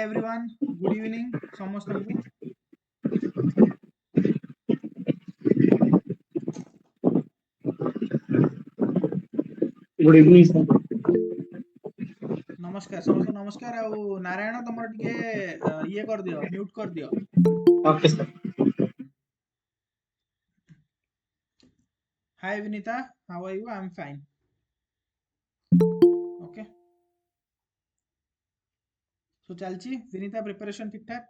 everyone, good evening ସମସ୍ତଙ୍କୁ। Good evening sir. नमस्कार ସମସ୍ତଙ୍କୁ ନମସ୍କାର। ଆଉ ନାରାୟଣ ତମର ଟିକେ ଇଏ କରିଦିଅ, ମ୍ୟୁଟ କରିଦିଅ। Okay sir. Hi Vinita, how are you? I'm fine. Okay. So ଚାଲିଛି विनीता प्रिपरेशन ठीक ठाक?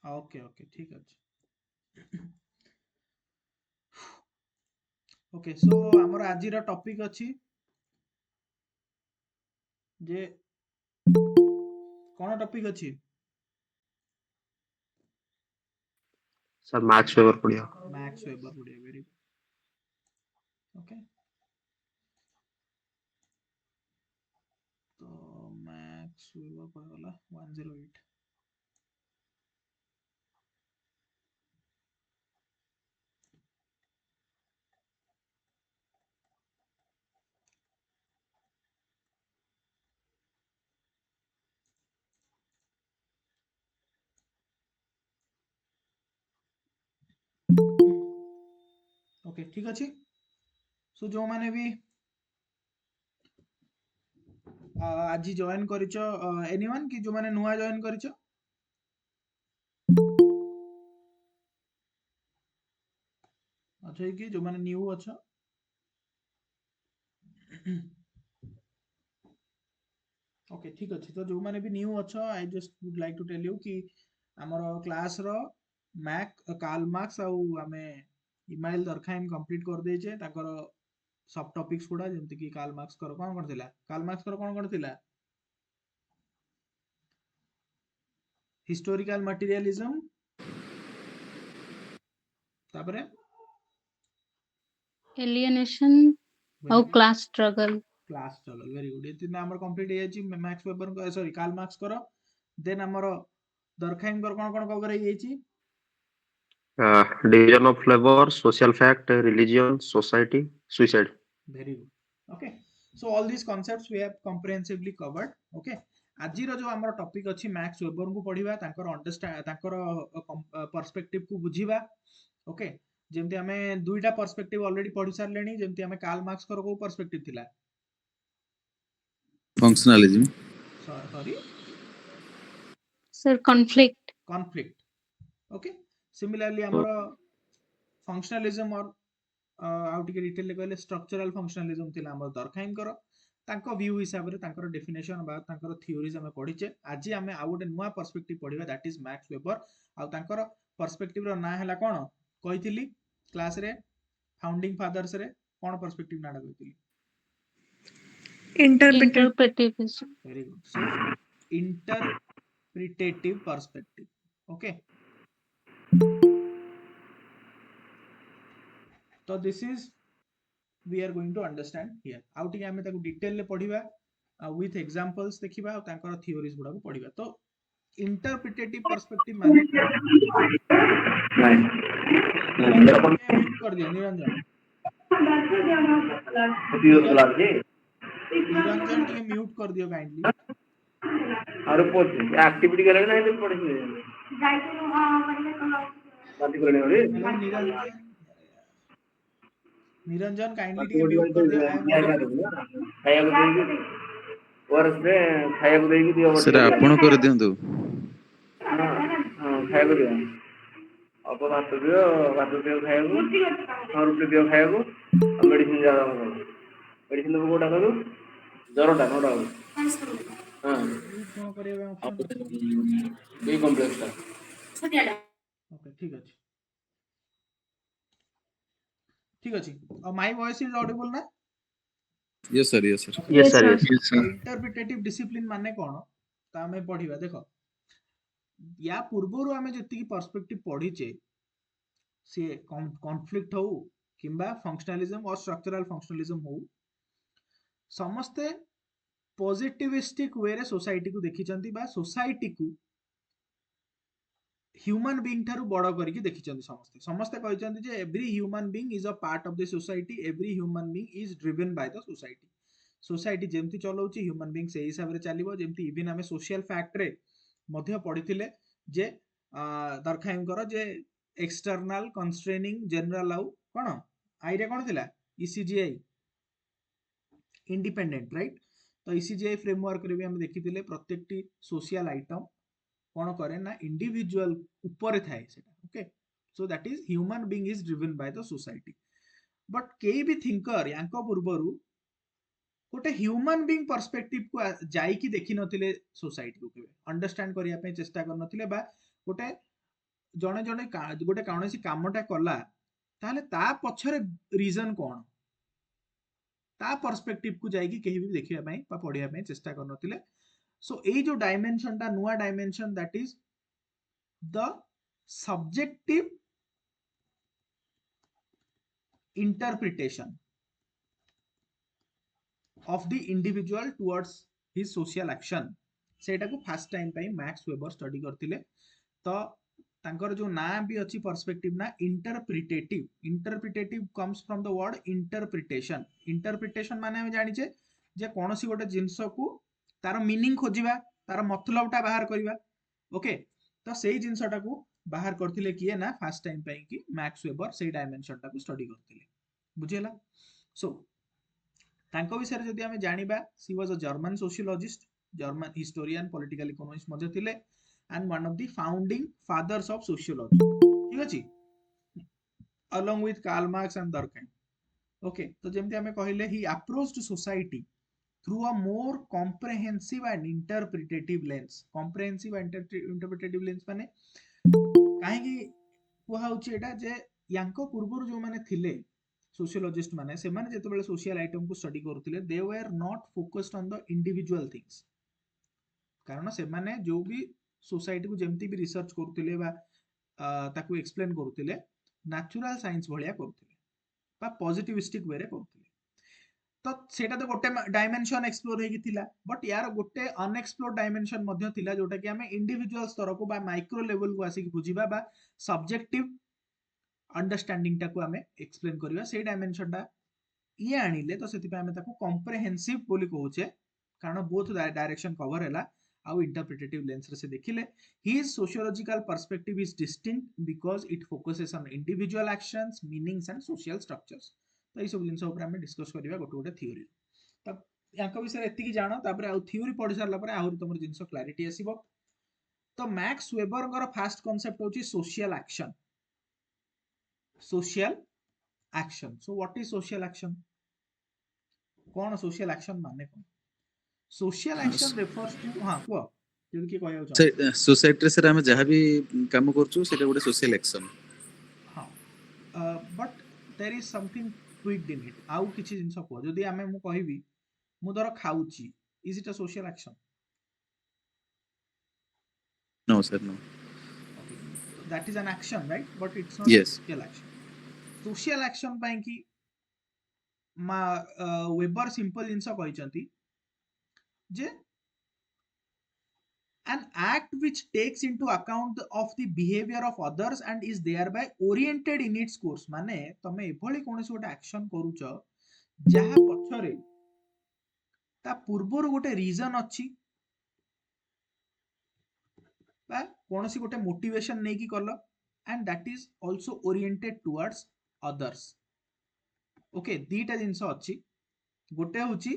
ओके ओके ठीक ଅଛି। ओके सो हमर आजिर टॉपिक अछि जे कोन टॉपिक अछि? सर मैथ्स पेपर पढ़ियो। मैथ्स पेपर पढ़ियो, वेरी गुड। ओके तो मैथ्स पेपर पढ़ला 108। ओके ठीक अछि। सो जो माने भी आज जॉइन करिचो, एनीवन कि जो माने नुआ जॉइन करिचो? अच्छा कि जो माने न्यू अच्छा? ओके ठीक अछि। तो जो माने भी न्यू अच्छा, I just would like to tell you कि हमर क्लास रो मैक कार्ल मार्क्स आउ हमें इमेल दरखाइम कंप्लीट कर दे छे। ताकर सब टॉपिक्स गुडा जेंति कि कार्ल मार्क्स कर कोन करथिला, कार्ल मार्क्स कर कोन करथिला? हिस्टोरिकल मटेरियलिज्म, तापरे एलियनेशन और class struggle. Class struggle, very good. ये तीन हमर कंप्लीट हे छी maths paper, sorry Karl Marx कर। देन हमर दरखाइम कर कोन कोन कवर हे छी? Division of labour, social fact, religion, society, suicide. Very good. Okay. So all these concepts we have comprehensively covered. Okay. आज रो जो हमर टॉपिक अछि मैक्स वेबर को पढिबा, ताकर अंडरस्टैंड ताकर पर्सपेक्टिव को बुझिबा। ओके जेमति हमें दुईटा पर्सपेक्टिव ऑलरेडी पढि सारलेनी। जेमति हमें कार्ल मार्क्स कर को पर्सपेक्टिव थिला? Functionalism. Sorry sir conflict. Conflict. Okay similarly हमर फंक्शनलिज्म और आउट के डिटेल कहले स्ट्रक्चरल फंक्शनलिज्म थिला हमर दरखाइम कर। तांको व्यू हिसाब रे तांकर डेफिनेशन बा तांकर थ्योरीज हमें पढिचे। आज हमें आ गोटे नुवा पर्सपेक्टिव पढिबा, दैट इज मैक्स वेबर। आ तांकर पर्सपेक्टिव रो ना हला कोन कहितली क्लास रे? फाउंडिंग फादर्स रे कोन पर्सपेक्टिव नाडा कहितली? Interpretivism. Very good. So interpretative perspective. Okay तो this is we are going to understand here. आउ टिके हमें ताको डिटेल ले पढिबा, विथ एग्जांपल्स देखिबा और तांकर थ्योरीज गुडा को पढिबा। तो इंटरप्रिटेटिव पर्सपेक्टिव माने म्यूट कर दिया निरंजन। निरंजन टिके म्यूट कर दियो काइंडली। और पोस्ट एक्टिविटी करे ना तो पढ़ी जाई तो हां बात करने वाले। हेलो निरंजन, निरंजन काइंडली टिके म्यूट कर दियो। आई एम वर्ष में खाया को देगी दियो सर आपण कर दियंतु। हां खाया को दियो। अब भात दियो खाया को। और रुपये दियो खाया को। मेडिसिन ज्यादा हो। मेडिसिन को कोटा करू जरोटा नोटा हो। हां कोन करियो ऑप्शन बी कॉम्प्लेक्स था छोटियाडा। ओके ठीक अछि, ठीक अछि। और माय वॉइस इज ऑडिबल ना? Yes sir yes sir yes sir Yes, yes sir. Interpretative discipline माने कोन ता हमें पढिबा। देखो या पूर्वरु हमें जति की पर्सपेक्टिव पढिचे, से कॉन्फ्लिक्ट हो किंबा फंक्शनलिज्म और स्ट्रक्चरल फंक्शनलिज्म हो, समस्ते पॉजिटिविस्टिक वे रे सोसाइटी को देखिचंती बा सोसाइटी को ह्यूमन बीइंग थारु बड़ करिके देखिचंती। समस्ते समस्ते कहिचंती जे every human being is a part of the society, every human being is driven by the society. Society जेमती चलाउची ह्यूमन बीइंग से हिसाब रे चलिबो जेमती इवन आमे सोशल फैक्ट रे मध्य पढिथिले जे दरखाइम करो जे एक्सटर्नल कंस्ट्रेनिंग जनरल आउ कोन आई रे कोन थिला ईसीजीआई इंडिपेंडेंट राइट तो ईसीजीआई फ्रेमवर्क रे भी हम देखिथिले प्रत्येकटी सोशल आइटम कोन करे ना इंडिविजुअल ऊपर थाए सेटा okay so that is human being is driven by the society but केई भी थिंकर यांको पूर्वरु गोटे ह्यूमन बीइंग पर्सपेक्टिव को जाईकी देखि नथिले सोसाइटी को केबे अंडरस्टैंड करिया पे चेष्टा कर नथिले बा गोटे जणे जणे गोटे कौनसी कामटा कला ताहले ता पछरे रीजन कोन ता पर्सपेक्टिव को जाईकी केही भी देखिया पई बा पढिया पई चेष्टा कर नथिले सो ए जो डायमेंशन ता नुआ dimension that is the subjective interpretation of the individual towards his social action सेटा को फर्स्ट टाइम पई मैक्स वेबर स्टडी करथिले तो तांकर जो ना भी अछि पर्सपेक्टिव ना interpretative comes from the word interpretation माने हम जानि जे जे कोनोसी गोटे जिंस को तार मीनिंग खोजिबा तार मतलबटा बाहर करिबा ओके तो सेही जिंसटा को बाहर करथिले किए ना फर्स्ट टाइम पई कि मैक्स वेबर सेही डायमेंशनटा को स्टडी करथिले बुझियला सो तांको विषय जदि आमे जानिबा सी was a German sociologist German historian political economist मध्य थिले and one of the founding fathers of sociology ठीक अछि along with Karl Marx and Durkheim okay तो जेमति आमे कहिले he approached society through a more comprehensive and interpretative lens comprehensive and interpretative lens माने काहे कि कुहा होछि एटा जे यांको पूर्वरु जो माने थिले सोशियोलॉजिस्ट माने से माने जेते बेले सोशल आइटम को स्टडी करथिले they were not focused on the individual things कारण से माने जो भी सोसाइटी को जेमती भी रिसर्च करथिले बा ताकू एक्सप्लेन करथिले नेचुरल साइंस भलिया करथिले बा पॉजिटिविस्टिक वे रे करथिले तो सेटा तो गोटे डायमेंशन एक्सप्लोर हेगी थिला बट यार गोटे अनएक्सप्लोर्ड डायमेंशन मध्य थिला जोटा कि हमें इंडिविजुअल स्तर को बा माइक्रो लेवल को आसी बुझिबा बा सब्जेक्टिव अंडरस्टैंडिंग टा को हमें एक्सप्लेन करिवा से डायमेंशन टा ये आनिले तो सेति पे हमें ताको कॉम्प्रिहेंसिव बोली कहूचे कारण बोथ डायरेक्शन कवर हैला आउ इंटरप्रिटेटिव लेंस रे से देखिले his sociological perspective is distinct because it focuses on individual actions meanings and social structures तो ई सब जिंस ऊपर हमें डिस्कस करिवा गोटे गोटे थ्योरी तब याको विषय एति की जानो तापर आउ थ्योरी पढि सारला पर आहुरी तमर जिंस क्लैरिटी आसीबो तो मैक्स वेबर कर फर्स्ट कांसेप्ट होची social action social action so what is social action कौन social action माने कौन social action refers to हां को जदि की कहया से चाहते सोसाइटी से हम जहाँ भी काम करछु सेटा गोटे सोशल एक्शन हां but there is something tweaked in it आउ किछि जिंस को जदि हमें मु कहिबी मु धर खाउची is it a social action no sir no okay that is an action right but it's not yes a social action social action ପାଇଁ କି मा वेबर सिंपल जिंस कहिसंती जे an act which takes into account of the behavior of others and is thereby oriented in its course माने तमे एभली कोनसी गोटे एक्शन करूछ जहा पछरे ता पूर्वरु गोटे रीजन अछि बा कोनसी गोटे मोटिवेशन नै कि करलो and that is also oriented towards others okay दीटा जिंस अछि गोटे होची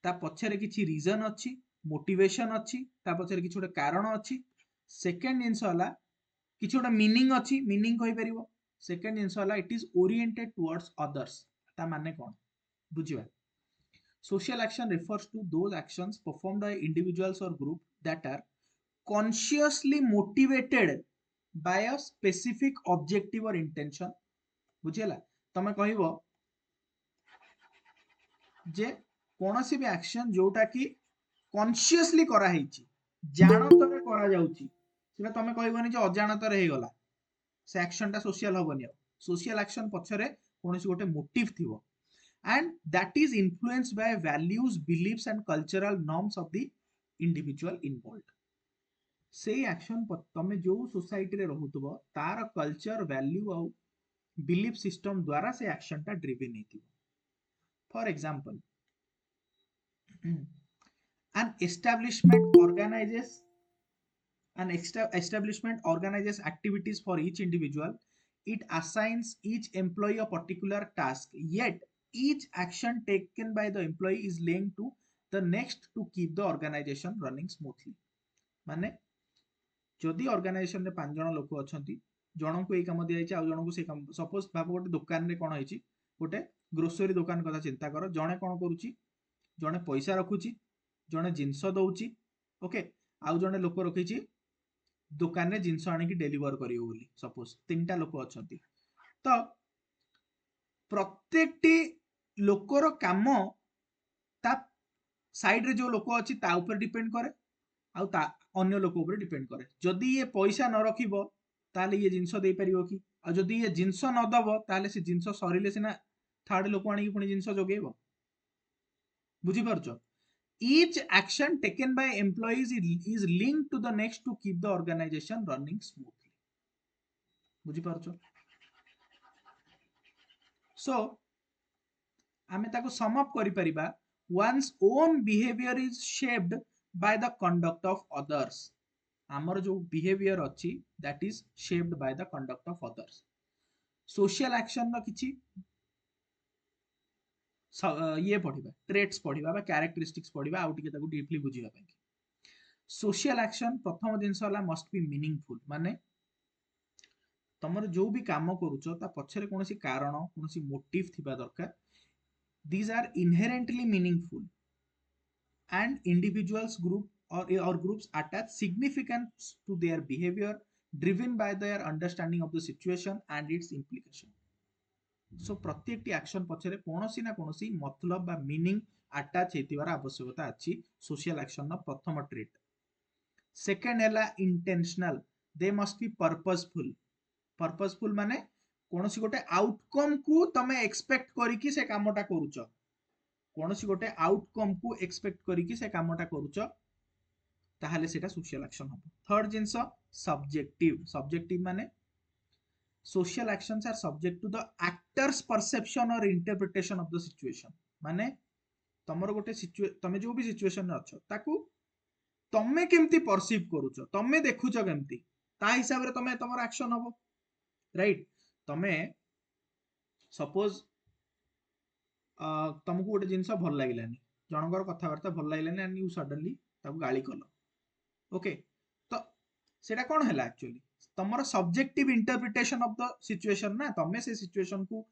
ता पछरे किछि रीजन अछि मोटिवेशन अछि ता पछरे किछि गोटे कारण अछि सेकंड जिंस हला किछि गोटे मीनिंग अछि मीनिंग कहि परिबो सेकंड जिंस हला it is oriented towards others ता माने कोन बुझिबा social action refers to those actions performed by individuals or group that are consciously motivated by a specific objective or intention बुझिला तमे कहिबो जे कोनोसी भी एक्शन जोटा कि कॉन्शियसली करा हेची जानतरे करा जाउची सेटा तमे कहबोनी जे अजानतरे हे गला से एक्शन टा सोशल होबनी सोशल एक्शन पछरे कोनोसी गोटे मोटिव थिबो and that is influenced by values beliefs and cultural norms of the individual involved से एक्शन तमे जो सोसाइटी रे रहुतबो तार कल्चर वैल्यू आ बिलीफ सिस्टम द्वारा से एक्शन टा driven हेतिबो For example, an establishment organizes activities for each individual. It assigns each employee a particular task, yet each action taken by the employee is linked to the next to keep the organization running smoothly. माने जदि organisation रे 5 जण लोक अछंती, जणको एई काम दिया जायछि आ जणको से काम, suppose भाबो गोटे दुकान रे कोन होइछि, गोटे ग्रोसरी दुकान कथा चिंता करो, जणे कोन करूछि, जणे पैसा रखुछि, जणे जिंस दउछि, ओके, आउ जणे लोक रखिछि दुकान रे जिंस आनिकी डेलीवर करियो बोली, सपोज 3टा लोक अछंती, तो प्रत्येकटी लोकर काम ता साइड रे जो लोक अछि ता ऊपर डिपेंड करे, आउ ता अन्य लोक ऊपर डिपेंड करे। जदि ये पैसा न रखिबो ताले ये जिंस दे परिबो कि, आ जदि ये जिंस न दबो ताले से जिंस सरिले सिना थर्ड लोक आनिकी पुनी जिंस जोगेबो। बुझी परछो? Each action taken by employees is linked to the next to keep the organization running smoothly. बुझी परछो? So आमे ताको सम अप करि परिबा, one's own behavior is shaped by the conduct of others. आमर जो behavior अछि that is shaped by the conduct of others. Social action न किछि ये पढ़िबा, ट्रेट्स पढ़िबा बा कैरेक्टरिस्टिक्स पढ़िबा, आउ टिके ताको डीपली बुझिबा ପାଇଁ। सोशल एक्शन प्रथम जिंस होला मस्ट बी मीनिंगफुल, माने तमर जो भी काम करूचो ता पछरे कोनोसी कारण, कोनोसी मोटिव थिबा दरकार। These are inherently meaningful and individuals group or groups attach significance to their behavior driven by their understanding of the situation and its implication. So प्रत्येक एक्शन पछरे कोनोसी ना कोनोसी मतलब बा मीनिंग अटैच हेतिबार आवश्यकता अछि। सोशल एक्शन न प्रथम ट्रेट। सेकंड हैला intentional, they must be purposeful. Purposeful माने कोनोसी गोटे आउटकम को तमे एक्सपेक्ट करिकि से कामटा करूच, कोनोसी गोटे आउटकम को एक्सपेक्ट करिकि से कामटा करूच, ताहाले सेटा सोशल एक्शन हो। थर्ड जिंस सब्जेक्टिव। सब्जेक्टिव माने social actions are subject to the actor's perception or interpretation of the situation. माने तमर गोटे तमे जो भी सिचुएशन रे अछ ताकू तमे केमती परसीव करूछ, तमे देखुछ केमती, ता हिसाब रे तमे तमर एक्शन हबो, राइट? तमे सपोज तुमको गोटे जिंस भल लागिलानी, जनकर कथाबार्ता भल लागिलानी एंड यू सडनली ताकू गाली कलो, ओके, तो सेटा कोन हैला एक्चुअली तमर subjective interpretation of the situation ना। तमे से सिचुएशन को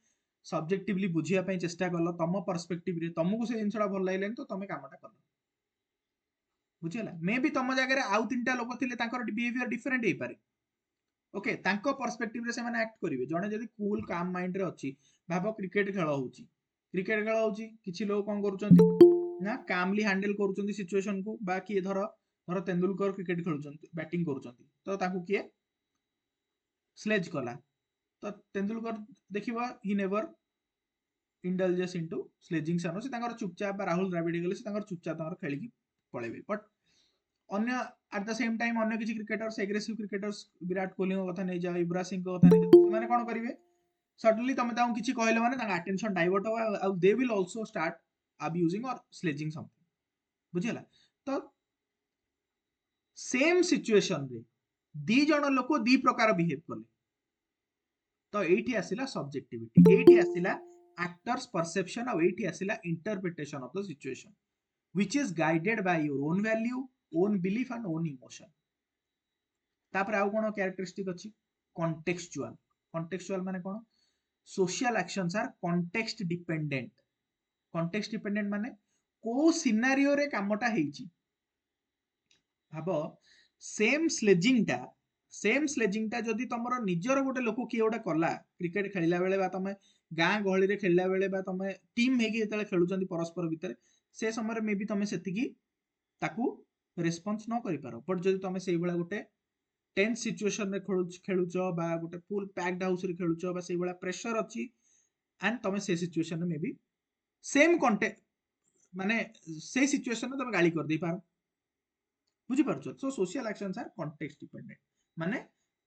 सब्जेक्टिवली बुझिया पई चेष्टा करलो, तम पर्सपेक्टिव रे तमको से जिंसडा भल लागिलानी तो तमे कामटा करलो, बुझियला? मे बी तम जगह रे आउ 3टा लोक थिले, तांकर बिहेवियर डिफरेंट हे पारे, ओके, तांको पर्सपेक्टिव रे से माने एक्ट करिवे। जणे जदी कूल काम माइंड रे अछि, भाबो क्रिकेट खेल होउची, क्रिकेट खेल होउची, किछि लोक कोन करूचंती ना कामली हैंडल करूचंती सिचुएशन को, बा कि धर तेंदुलकर क्रिकेट खेलुचंती, बैटिंग करूचंती, तो ताकू किए स्लेज कला, तो तेंदुलकर देखिबा he never indulges into sledging सानो, से तांकर चुपचाप बा राहुल द्रविड़ गले से तांकर चुपचाप तांकर खेली पळेबे। बट अन्य एट द सेम टाइम अन्य किछि cricketers, aggressive cricketers, Virat Kohli को कथा नै जा, युवराज सिंह को कथा नै जा, माने कोन करिवे सडनली तमे ताऊ किछि कहले माने तांका अटेंशन डाइवर्ट हो, आ they will also start abusing or sledging something, बुझियला? तो सेम सिचुएशन रे दी जण लोक दी प्रकार बिहेव कले, तो एठी आसिला सब्जेक्टिविटी, एठी आसिला एक्टर्स परसेप्शन, और एठी आसिला interpretation of the situation which is guided by your own value, own belief and own emotion. तापर आउ कोन कैरेक्टरिस्टिक अछि? कॉन्टेक्सचुअल। कॉन्टेक्सचुअल माने कोन? Social actions are context dependent. Context dependent माने को सिनेरियो रे कामटा हेछि, भाबो सेम स्लेजिंग टा जदि तमरो निजर गोटे लोक किए गोटे कला, क्रिकेट खेलिला बेले बा तमे गाँ गहली रे खेलिला बेले बा तमे टीम हेकी जेतले खेलुचंती परस्पर भितर, से समय रे मे बी तमे सेतिकी ताकू रेस्पॉन्स न करि पारो। बट जदि तमे सेई बेला गोटे टेंस सिचुएशन रे खेलुच बा गोटे फुल पैक्ड हाउस रे खेलुच बा सेई बेला प्रेशर अछि एंड तमे से सिचुएशन रे मे बी सेम कंटेक्ट माने से सिचुएशन रे तमे गाली कर दे पारो, बुझी पारछो? So social actions are context dependent, माने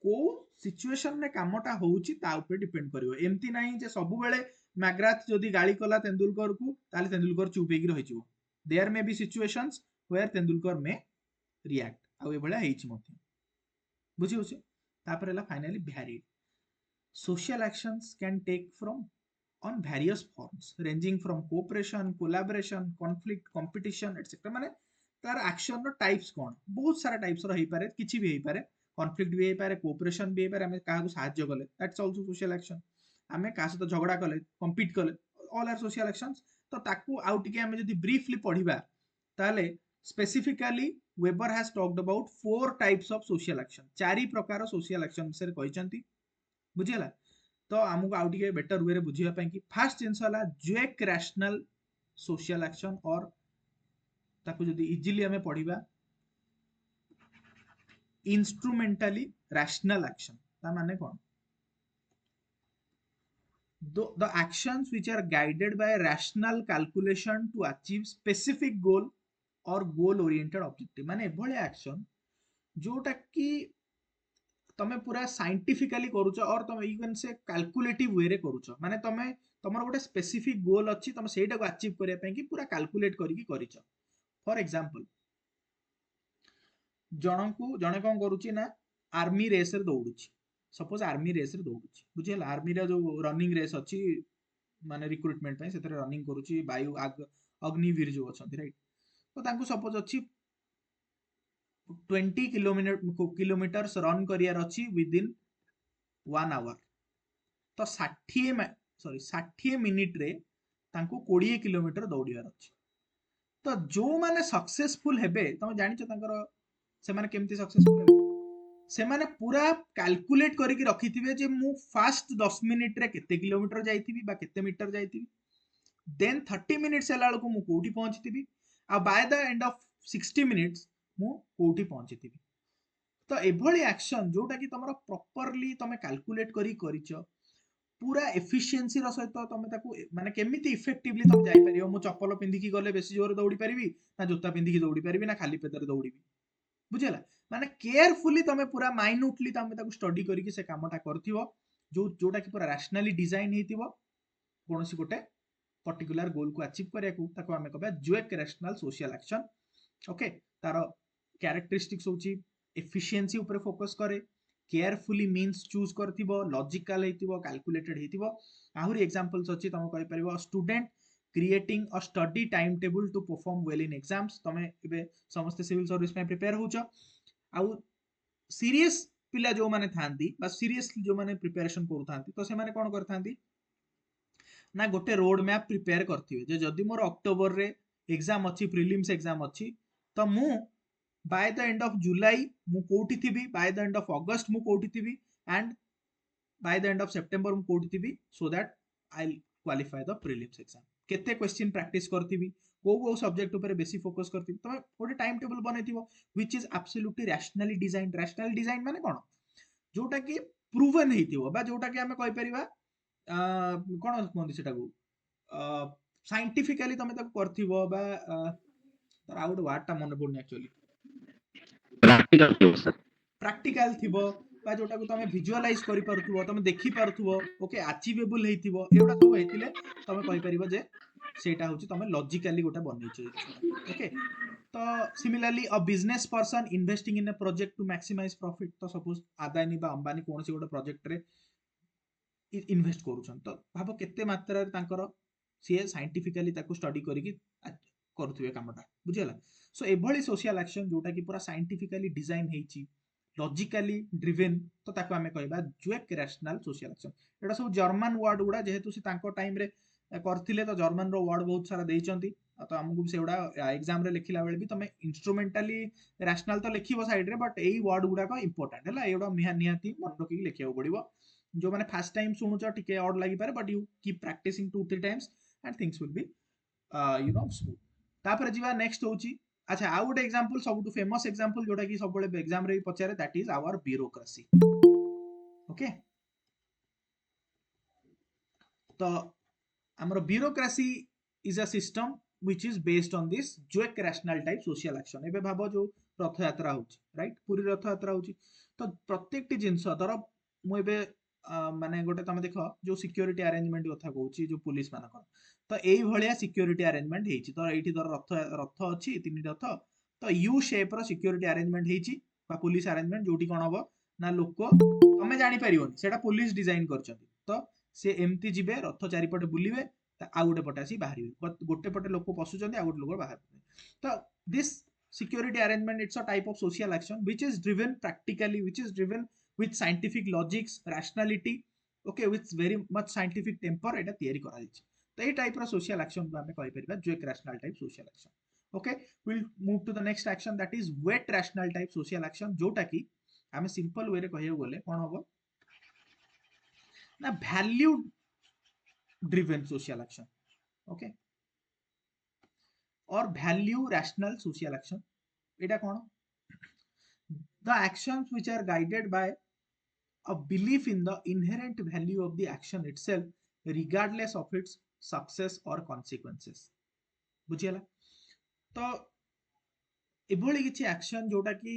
को सिचुएशन रे कामटा होउची ता ऊपर डिपेंड करियो एमती नाही जे सब बेले मैग्राथ जदी गाली कला तेंदुलकर को ताले तेंदुलकर चुप हेकी रहि जिवो there may be situations where Tendulkar may react आ ए भले हेची मते बुझी होची तापर हला finally varied social actions can take from on various forms ranging from cooperation collaboration conflict competition etc माने तार एक्शन रो टाइप्स कोन बहुत सारा टाइप्स रो हेई पारे किछि भी हेई पारे कॉन्फ्लिक्ट भी हेई पारे कोऑपरेशन भी हेई पारे हमें काहा को सहाय्य कले दैट्स आल्सो सोशल एक्शन हमें काहा सहित झगड़ा कले कम्पीट कले ऑल आर सोशल एक्शंस तो ताकू आउट के हमें जदी ब्रीफली पढिबा ताले specifically weber has talked about four types of social action चारि प्रकार सोशल एक्शन विषय कहिसंती बुझिला तो आमको आउ टिके बेटर वे रे बुझिया पई कि फर्स्ट जिंस वाला ज्वेक रैशनल सोशल एक्शन और ताकू जदी इजीली हमें पढिबा इंस्ट्रूमेंटली रैशनल एक्शन ता माने कोन the actions which are guided by rational calculation to achieve specific goal or goal oriented objective माने एभले एक्शन जोटा कि तमे पूरा साइंटिफिकली करूछ और तमे यू कैन से कैलकुलेटिव वे रे करूछ माने तमे तमर गोटे स्पेसिफिक गोल अछि तमे सेटा को अचीव करिया पई कि पूरा कैलकुलेट करिकि करिछ फॉर एग्जांपल जनकू जने कोन करूची ना आर्मी रेस रे दौड़ुची सपोज आर्मी रेस रे दौड़ुची बुझिला आर्मी रे जो रनिंग रेस अछि माने रिक्रूटमेंट पई सेतरे रनिंग करूची वायु अग्निवीर जो अछंती राइट तो तांको सपोज अछि 20 किलोमीटर्स रन करियार अछि विद इन 1 आवर तो 60 मिनिट रे तांको 20 किलोमीटर दौड़ियार अछि तो जो माने सक्सेसफुल हेबे तमे जानि छ तांकर से माने केमती सक्सेसफुल हेबे से माने पूरा कैलकुलेट करिकि रखिथिबे जे मु फास्ट 10 मिनिट रे केते किलोमीटर जाइथिबी बा केते मीटर जाइथिबी देन 30 मिनिट्स हला को मु कोठी पहुंचथिबी आ by the end of 60 minutes मु कोठी पहुंचथिबी तो एभली एक्शन जोटा कि तमरो प्रॉपर्ली तमे कैलकुलेट करी करिछ पूरा एफिशिएंसी रो सहित तमे ताकू माने केमिति इफेक्टिवली तमे जाई परियो मु चप्पल पिंदी की गले बेसी जोर दौड़ी परिबी ना जूता पिंदी की दौड़ी परिबी ना खाली पेटर दौड़ीबी बुझला माने केयरफुली तमे पूरा माइन्यूटली तमे ताकू स्टडी करिकि से कामटा करथिबो जोटा कि पूरा रैशनली डिजाइन हेतिबो कोनोसी गोटे पर्टिकुलर गोल को अचीव करिया को ताको हमें कहबा zweck rational social action okay तारो कैरेक्टरिस्टिक्स होची एफिशिएंसी ऊपर फोकस करे केयरफुली मीन्स चूज करथिबो लॉजिकल हेतिबो कैलकुलेटेड हेतिबो आहुरी एग्जांपल्स अछि तमे कहि परिबो student creating a study time table to perform well in exams तमे एबे समस्त सिविल सर्विस में प्रिपेयर होछ आउ सीरियस पिला जो माने थांती बा सीरियसली जो माने प्रिपरेशन करू थांती तो से माने कोन करथांती ना गोटे रोड मैप प्रिपेयर करथिबे जे जदी मोर अक्टोबर रे एग्जाम अछि प्रीलिम्स एग्जाम अछि तो मु by the end of July मु कोठी थिबी by the end of August मु कोठी थिबी and by the end of September मु कोठी थिबी so that I will qualify the prelims exam केते क्वेश्चन प्रैक्टिस करथिबी को सब्जेक्ट ऊपर बेसी फोकस करथिबी तमे गोटे टाइम टेबल बनैथिबो which is absolutely rational design माने कोन जोटा कि प्रूवन हेतिबो बा जोटा कि हमें कहि परिबा कोन कोन सेटा को साइंटिफिकली तमे ताको करथिबो बा तार आउट वर्ड ता मन पड़नी एक्चुअली प्रैक्टिकल थिबो सर प्रैक्टिकल थिबो बा जोटा को तमे विजुअलाइज करि पारुथबो तमे देखि पारुथबो ओके अचीवेबल हेतिबो एउडा सब हेतिले तमे कहि परिबो जे सेटा होची तमे लॉजिकली गोटा बनैछो जिनिसटा ओके तो similarly a business person investing in a project to maximise profit तो सपोज आदानी बा अंबानी कोनसी गोटे प्रोजेक्ट रे इन्वेस्ट करूछन तो भाबो केते मात्रा रे तांकर सीए साइंटिफिकली ताको स्टडी करिकि करूथिबे कामटा बुझियला सो एभली सोशल एक्शन जोटा कि पूरा साइंटिफिकली डिजाइन हेची लॉजिकली ड्रिवन तो ताको हमें कहबा ज्वेक रैशनल सोशल एक्शन एटा सब जर्मन वर्ड गुडा जेहेतु से तांको टाइम रे करथिले तो जर्मन रो वर्ड बहुत सारा देइचंती तो हमकु सेउडा एग्जाम रे लिखिला बेले भी तमे इंस्ट्रूमेंटली रैशनल तो लिखिबो साइड रे बट एई वर्ड गुडा को इंपोर्टेंट हैला एउडा निहाती मन रखि लिखियो पड़िबो जो माने फर्स्ट टाइम सुनुच टिके ऑड लागि पारे but you keep practising 2-3 times and things will be you know smooth तापर जीवा नेक्स्ट होची अच्छा आउ गोटे एग्जांपल सबटु फेमस एग्जांपल जोटा कि सब बळे एग्जाम रे पचारे that is our bureaucracy okay तो हमर bureaucracy is a system which is based on this zweck rational type social action एबे भाबो जो रथयात्रा होची राइट पुरी रथयात्रा होची तो प्रत्येकटी जिंस धर मु एबे माने गोटे तमे देख जो सिक्योरिटी अरेंजमेंट कथा कहूची जो पुलिस मानकर तो एई भलिया सिक्योरिटी अरेंजमेंट हेची तो एठी धर रथ अछि तीन रथ तो यू शेप रो सिक्योरिटी अरेंजमेंट हेची बा पुलिस अरेंजमेंट जोटी कोन हबो ना लोक तमे जानि परियोनी सेटा पुलिस डिजाइन करछथि तो से एमती जिबे रथ चारिपटे बुलिबे आ गोटे पटे आसी बाहरिबे गोटे पटे लोक पसुचंदी आ गोटे लोक बाहर तो this security arrangement it's a type of social action which is driven practically which is driven with scientific logics rationality okay with very much scientific temper eta theory kara jaisi तो ये टाइप रो social action को हमें कहि परिबा जो एक rational type social action okay will move to the next action that is wert rational type social action जोटा कि हमें सिंपल वे रे कहियो बोले कोन हबो ना value driven social action okay और value rational social action Etah cone the actions which are guided by a belief in the inherent value of the action itself regardless of its success or consequences बुझियला तो एभली किछि action जोटा कि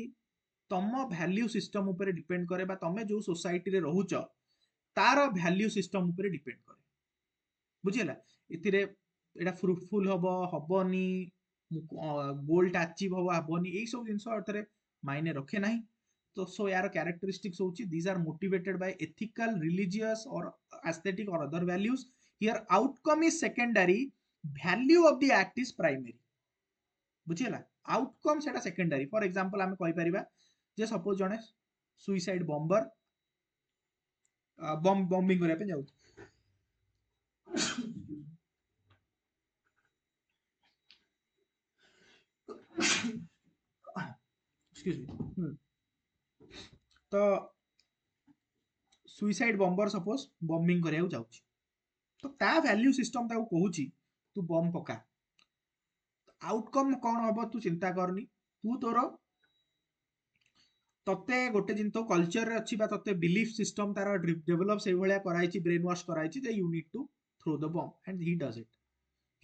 तम value system ऊपर depend करे बा तमे जो सोसाइटी रे रहूच तार वैल्यू सिस्टम ऊपर डिपेंड करे बुझियला इथिरे एटा फ्रूटफुल हबनी गोल्ड अचीव हबनी एई सब जिंस अर्थरे मायने रखे नाही तो सो यार कैरेक्टरिस्टिक्स होची these are motivated by ethical religious or aesthetic or other values here outcome is secondary value of the act is primary बुझियला आउटकम सेटा सेकेंडरी फॉर एग्जांपल हमें कहि परिबा जे सपोज जने सुइसाइड बॉम्बर बॉम्बिंग करे पे जाउ एक्सक्यूज मी तो सुइसाइड बॉम्बर सपोज बॉम्बिंग करिया जाउची तो ता वैल्यू सिस्टम ताको कहूची तू बॉम्ब पका आउटकम कौन हम तू चिंता करनी तू तोर तते गोटे जिन तो कल्चर रे अछि बा तते बिलीफ सिस्टम तार डेवलप से भलिया कराइची ब्रेन वॉश कराइची जे you need to throw the bomb and he does it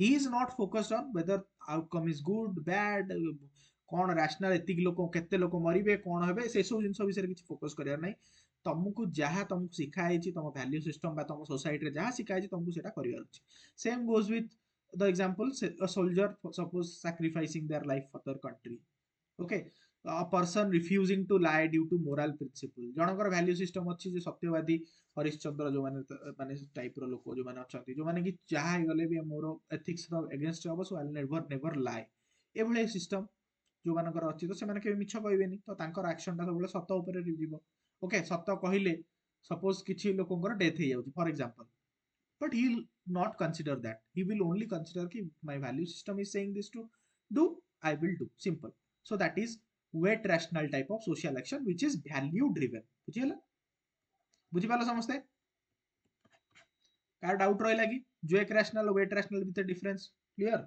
he is not focused on whether outcome is good bad कौन रैशनल एतिक लोक केते लोक मरिबे कौन हेबे से सब जिंस विषय किछि फोकस करियार नै तुमको जहाँ तुमको सिखा तुम वैल्यू सिस्टम बा तुम सोसाइटी रे जहाँ सिखा तुमको सेटा करियार अछि same goes with the example a soldier suppose sacrificing their life for their country okay a person refusing to lie due to moral principle जनकर वैल्यू सिस्टम अछि जे सत्यवादी हरिश्चंद्र जो माने टाइप रो लोक जो माने अछंती जो माने कि जहाँ गले भी मोर एथिक्स रो अगेंस्ट हबो so I never never lie एभले सिस्टम जो मानकर अछि तो से माने के मिछ कहबेनी तो तांकर एक्शन ता सबले सत्य ऊपर जीवो ओके सत्य कहिले सपोज किछि लोकंकर डेथ हे जाउची for example but he will not consider that he will only consider ki my value system is saying this to do I will do simple so that is weight rational type of social action which is value driven बुझियला बुझि पालो समझते कार doubt रहला कि जो एक rational wert rational with difference clear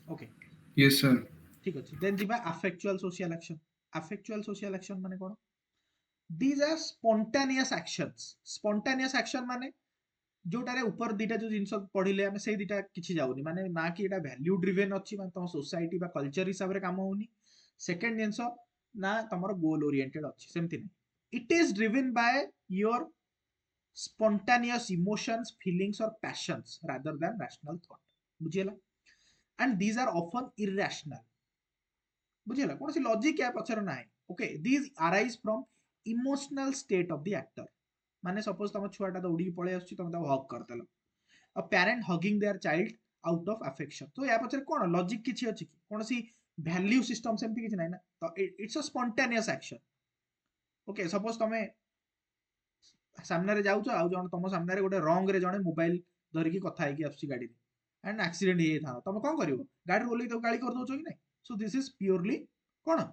okay Yes, sir. ठीक अछि देन जिबा affectual social action माने कोन these are spontaneous action माने जोटारे ऊपर दीटा जो जिंस पढ़िले हमें से दीटा किछि जाउनी माने ना कि एटा वैल्यू ड्रिवन अछि माने तम सोसाइटी बा कल्चर हिसाब रे काम होनी सेकंड जिंस ना तमरो गोल ओरिएंटेड अछि सेमति नै it is driven by your spontaneous emotions feelings or passions rather than rational thought बुझियला and these are often irrational बुझियला कोनसी लॉजिक या पछर नाही okay these arise from emotional state of the actor माने suppose तम छुआटा दौड़ी पळे आछी तम ता हग करतलो a parent hugging their child out of affection तो या पछर कोन लॉजिक किछि अछि कि कोनसी वैल्यू सिस्टम सेमति किछि नाही ना तो it's a spontaneous action okay suppose तमे सामने रे जाउछ आ जण तम सामने रे गोटे रॉन्ग रे जणे मोबाइल धरि की कथा है कि आछी गाडी रे एंड एक्सीडेंट हे था तम कोन करिवो गाडी रोली तो गाली कर दोछो कि नाही so this is purely cone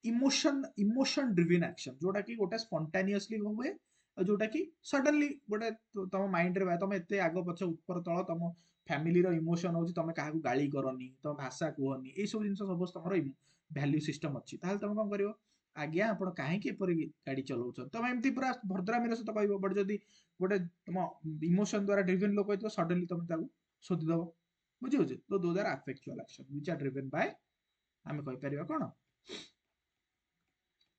emotion driven action जोटा कि गोटे स्पॉन्टेनियसली हुए जोटा कि सडनली गोटे तम माइंड रे तम एते आगो पछ ऊपर तळ तम फैमिली रो इमोशन होची तमे काहाकू गाली करनी तम भाषा कहनी ए सब जिंस सब तमरो वैल्यू सिस्टम अछि ताहल तम कोन करिवो आज्ञा आपण काहेकि एपरि गाड़ी चलाउछन तमे एमती पूरा भद्रामीर सहित कहबो बट जदी गोटे तुम इमोशन द्वारा ड्रिवन लोक होइतो सडनली तमे ताकू शोधि दबो बुझि होजे तो those are affectual action which are driven by आमे कहि परिबा कोन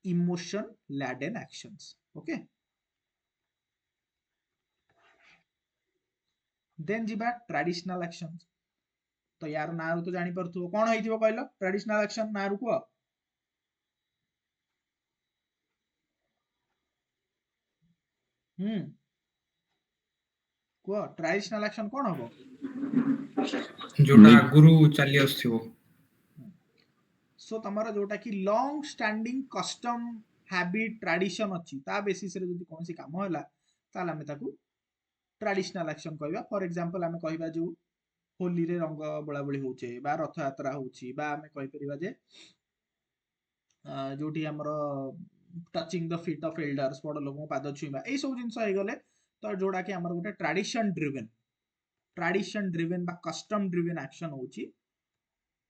emotion laden actions okay then जिबा ट्रेडिशनल एक्शंस तो यार ना तो जानि परथु कोन होइथिबो कहलो ट्रेडिशनल एक्शन ना रुको को ट्रेडिशनल एक्शन कोन हबो जोटा आगुरु चली आसथिबो सो तमरा जोटा कि long standing custom habit tradition अछि ता बेसिस रे जदी कोनसी काम होला ताला हम ताकू ट्रेडिशनल एक्शन कहबा फॉर एग्जांपल हम कहबा जो होली रे रंग बोला बोली होचे बा रथ यात्रा होची बा हम कहि परिबा जे जोटी हमरो touching the feet of elders बड़ लोगों पाद छुइबा ए सब जिंस हे गले तो जोड़ा कि हमर गोटे ट्रेडिशन ड्रिवन बा कस्टम ड्रिवन एक्शन होची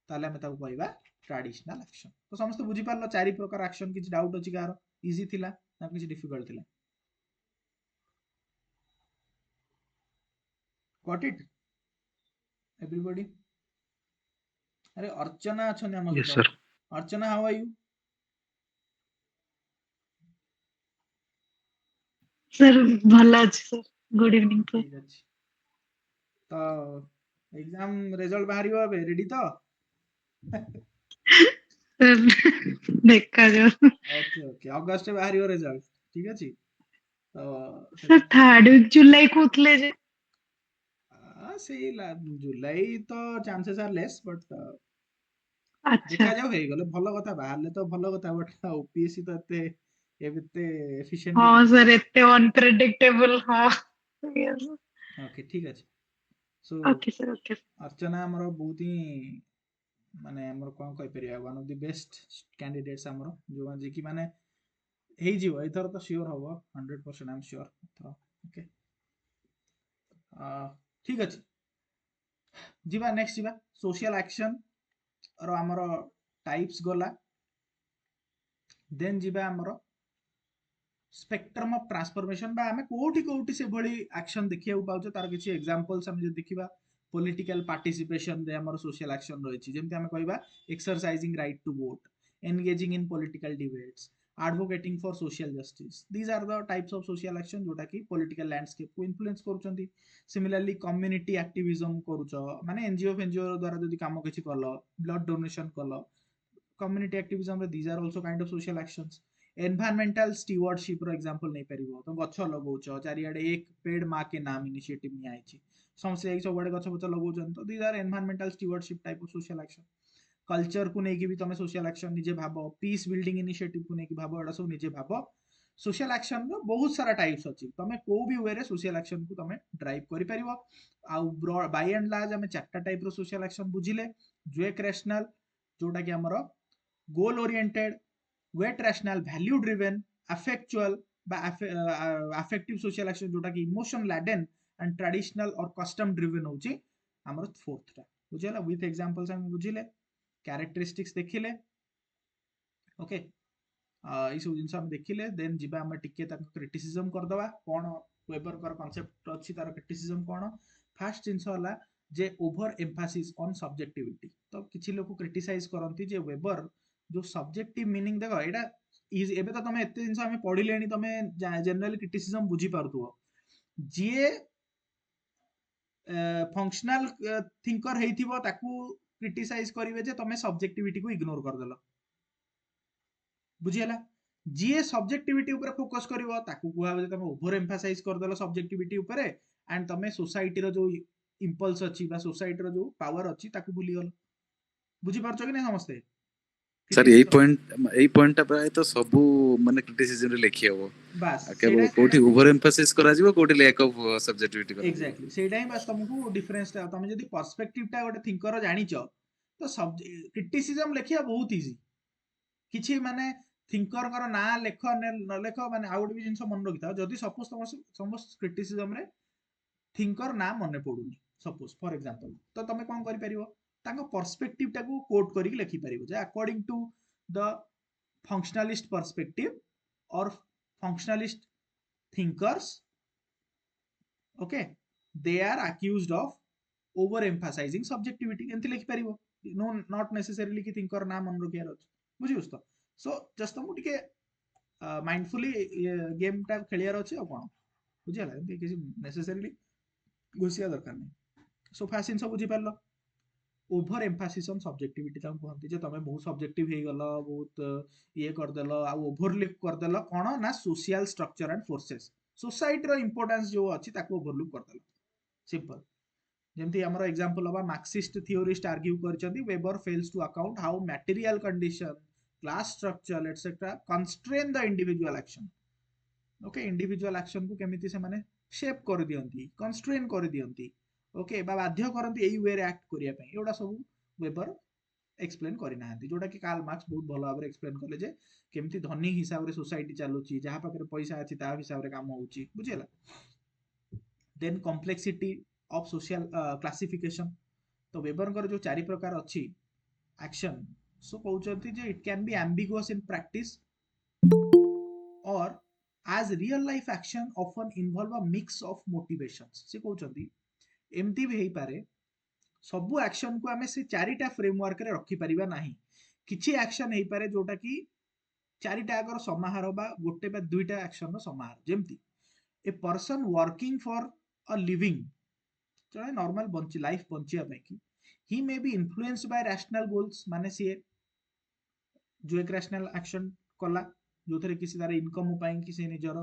ताले हम ताकू कहबा ट्रेडिशनल एक्शन तो समस्त बुझी पारलो चारि प्रकार एक्शन किछ डाउट अछि कार इजी थिला ना किछ डिफिकल्ट थिला गॉट इट एवरीबॉडी अरे अर्चना अछन हम यस सहित sir Archana how are you sir भला अछि सर गुड इवनिंग सर ठीक अछि तो एग्जाम रिजल्ट बाहरिबो अबे रेडी तो सर देखा जाओ ओके ओके अगस्त बाहरिबो रिजल्ट ठीक अछि तो सर थर्ड वीक जुलाई कोथले जे से जुलाई तो चांसेस आर लेस बट अच्छा देखा जाओ हे गले भलो कथा बाहरले तो भलो कथा बट ओपीएससी तो एते एफिशिएंटली हाँ नहीं सर करो एते अनप्रेडिक्टेबल हाँ ओके ठीक अछि सो ओके सर ओके अर्चना हमर बहुत ही माने हमर कोन कहि परिया one of the best candidates हमर जो जे कि माने हेई जीव एथर तो श्योर हबो 100% आई एम श्योर तो ओके ठीक अछि जीवा नेक्स्ट जीवा सोशल एक्शन और हमर टाइप्स गला देन जीवा हमर स्पेक्ट्रम ऑफ ट्रांसफॉर्मेशन बा हमें कोठी से भली एक्शन देखिया पाउछ तार किछि एग्जांपल्स हम जे देखिबा पॉलिटिकल पार्टिसिपेशन रे हमर सोशल एक्शन रहिछि जेमति हम कहबा exercising right to vote engaging in political debates advocating for social justice these are the types of social action जोटा कि political landscape को influence करूचंती similarly community activism करूच माने एनजीओ द्वारा जदी काम किछि करलो ब्लड डोनेशन करलो community activism रे these are also kind of social actions environmental stewardship रो एग्जांपल नै परिबो तो गछ लगौछ चारियाडे एक पेड़ मां के नाम इनिशिएटिव नि आइछि समसे एक सबडे गछ पछ लगौछन तो these are environmental stewardship type of social action culture को नेकी भी तमे सोशल एक्शन निजे भाबो पीस बिल्डिंग इनिशिएटिव को नेकी भाबो एडा सब निजे भाबो सोशल एक्शन रो बहुत सारा टाइप्स अछि तमे को भी वे रे सोशल एक्शन को तमे ड्राइव करि परिबो आ बाय एंड लार्ज हमें चारटा टाइप रो सोशल एक्शन बुझिले जुएक रैशनल जोटा कि हमरो goal oriented wert rational value driven affectual affective social action जोटा कि emotion laden and traditional or custom driven होची हमर फोर्थ टा बुझिला विथ एग्जांपल्स हम बुझिले कैरेक्टरिस्टिक्स देखिले ओके ई सब जिंस हम देखिले देन जिबा हम टिके ताको क्रिटिसिज्म कर दवा कोन वेबर कर कांसेप्ट अछि तार क्रिटिसिज्म कोन फर्स्ट जिंस होला जे ओवर एम्फासिस ऑन सब्जेक्टिविटी तो किछि लोग क्रिटिसाइज करंती जे वेबर जो सब्जेक्टिव मीनिंग देखो एटा इज एबे तो तमे एते जिंस हम पढी लेनी तमे जनरल क्रिटिसिज्म बुझी पारतुओ जे फंक्शनल थिंकर हेइथिबो ताकू क्रिटिसाइज करिवे जे तमे सब्जेक्टिविटी को इग्नोर कर देलो बुझियला जे सब्जेक्टिविटी ऊपर फोकस करिवो ताकू कुहा जे तमे ओवर एम्फासाइज कर देलो सब्जेक्टिविटी ऊपर एंड तमे सोसाइटी रो जो इंपल्स अछि बा सोसाइटी रो जो पावर अछि ताकू भूली गलो बुझी पारछो कि नै समस्ते सर यही पॉइंट प्राय तो सबू माने क्रिटिसिज्म रे लेखि हबो बास केवल कोठी ओवर एम्फासिस करा जिवो कोठी लैक ऑफ सब्जेक्टिविटी करा एग्जैक्टली सेटा ही बस तुमको डिफरेंस ता तमे जदी पर्सपेक्टिव ता गोटे थिंकर जानिचो तो सब क्रिटिसिज्म लेखिया बहुत इजी किछि माने थिंकर कर ना लेख न लेख माने आउट भी जिंस मन रखिता जदी सपोज तुम समस्त क्रिटिसिज्म रे थिंकर ना मने पडुनी सपोज फॉर एग्जांपल तो तमे कोन करि परिबो ताको पर्सपेक्टिव टा को कोट करी लिखि परिबो जे according to the functionalist perspective or functionalist thinkers, okay, they are accused of over emphasizing subjectivity एमती लिखि परिबो नो नॉट नेसेसरीली कि थिंकर ना मन रखियार अछि बुझियोस तो सो जस्ट तुम टिके माइंडफुली गेम टा खेलियार अछि आ कोन बुझियाला एमती किसी नेसेसरीली घुसिया दरकार नहीं सो फास्ट जिनस बुझी पारलो ओभर एम्फासिस ऑन सब्जेक्टिविटी ताम कहंती जे तमे बहुत सब्जेक्टिव हे गलो बहुत ये कर देलो आ ओवरलुक कर देलो कोन ना social structure and forces society रो इंपोर्टेंस जो अछि ताको ओवरलुक कर देलो सिंपल जेमती हमर एग्जांपल हबा मार्क्सिस्ट थियोरिस्ट आर्ग्यू करचंदी Weber fails to account how material condition class structure etcetera constrain the individual action okay individual action को केमिति से माने शेप कर दियंती कंस्ट्रेन कर दियंती ओके बा बाध्य करंती एई वे रे एक्ट करिया पई एडा सब वेबर एक्सप्लेन करि नाहंती जोटा कि कार्ल मार्क्स बहुत भलो भाबरे एक्सप्लेन करले जे केमिति धनी हिसाब रे सोसाइटी चालुची जहा पाखरे पैसा अछि ता हिसाब रे काम होउची बुझियला then complexity of social classification तो वेबर जो चारि प्रकार अच्छी एक्शन सो कहते जे it can be ambiguous in practice or as real life action often involve a mix of motivations से कहते एमती भी हेई पारे सबु एक्शन को आमे से चारिटा फ्रेमवर्क रे रखी परिबा नाही किछि एक्शन हेई पारे जोटा कि चारिटा अगर समाहार बा गोटे बा दुईटा एक्शन रो समाहार जेमती a person working for a living जड़े नॉर्मल बंची लाइफ बंचिया पे कि he may be influenced by rational goals माने सी जो एक रैशनल एक्शन कला जो थरे किसी तार इनकम उपाय कि से निजर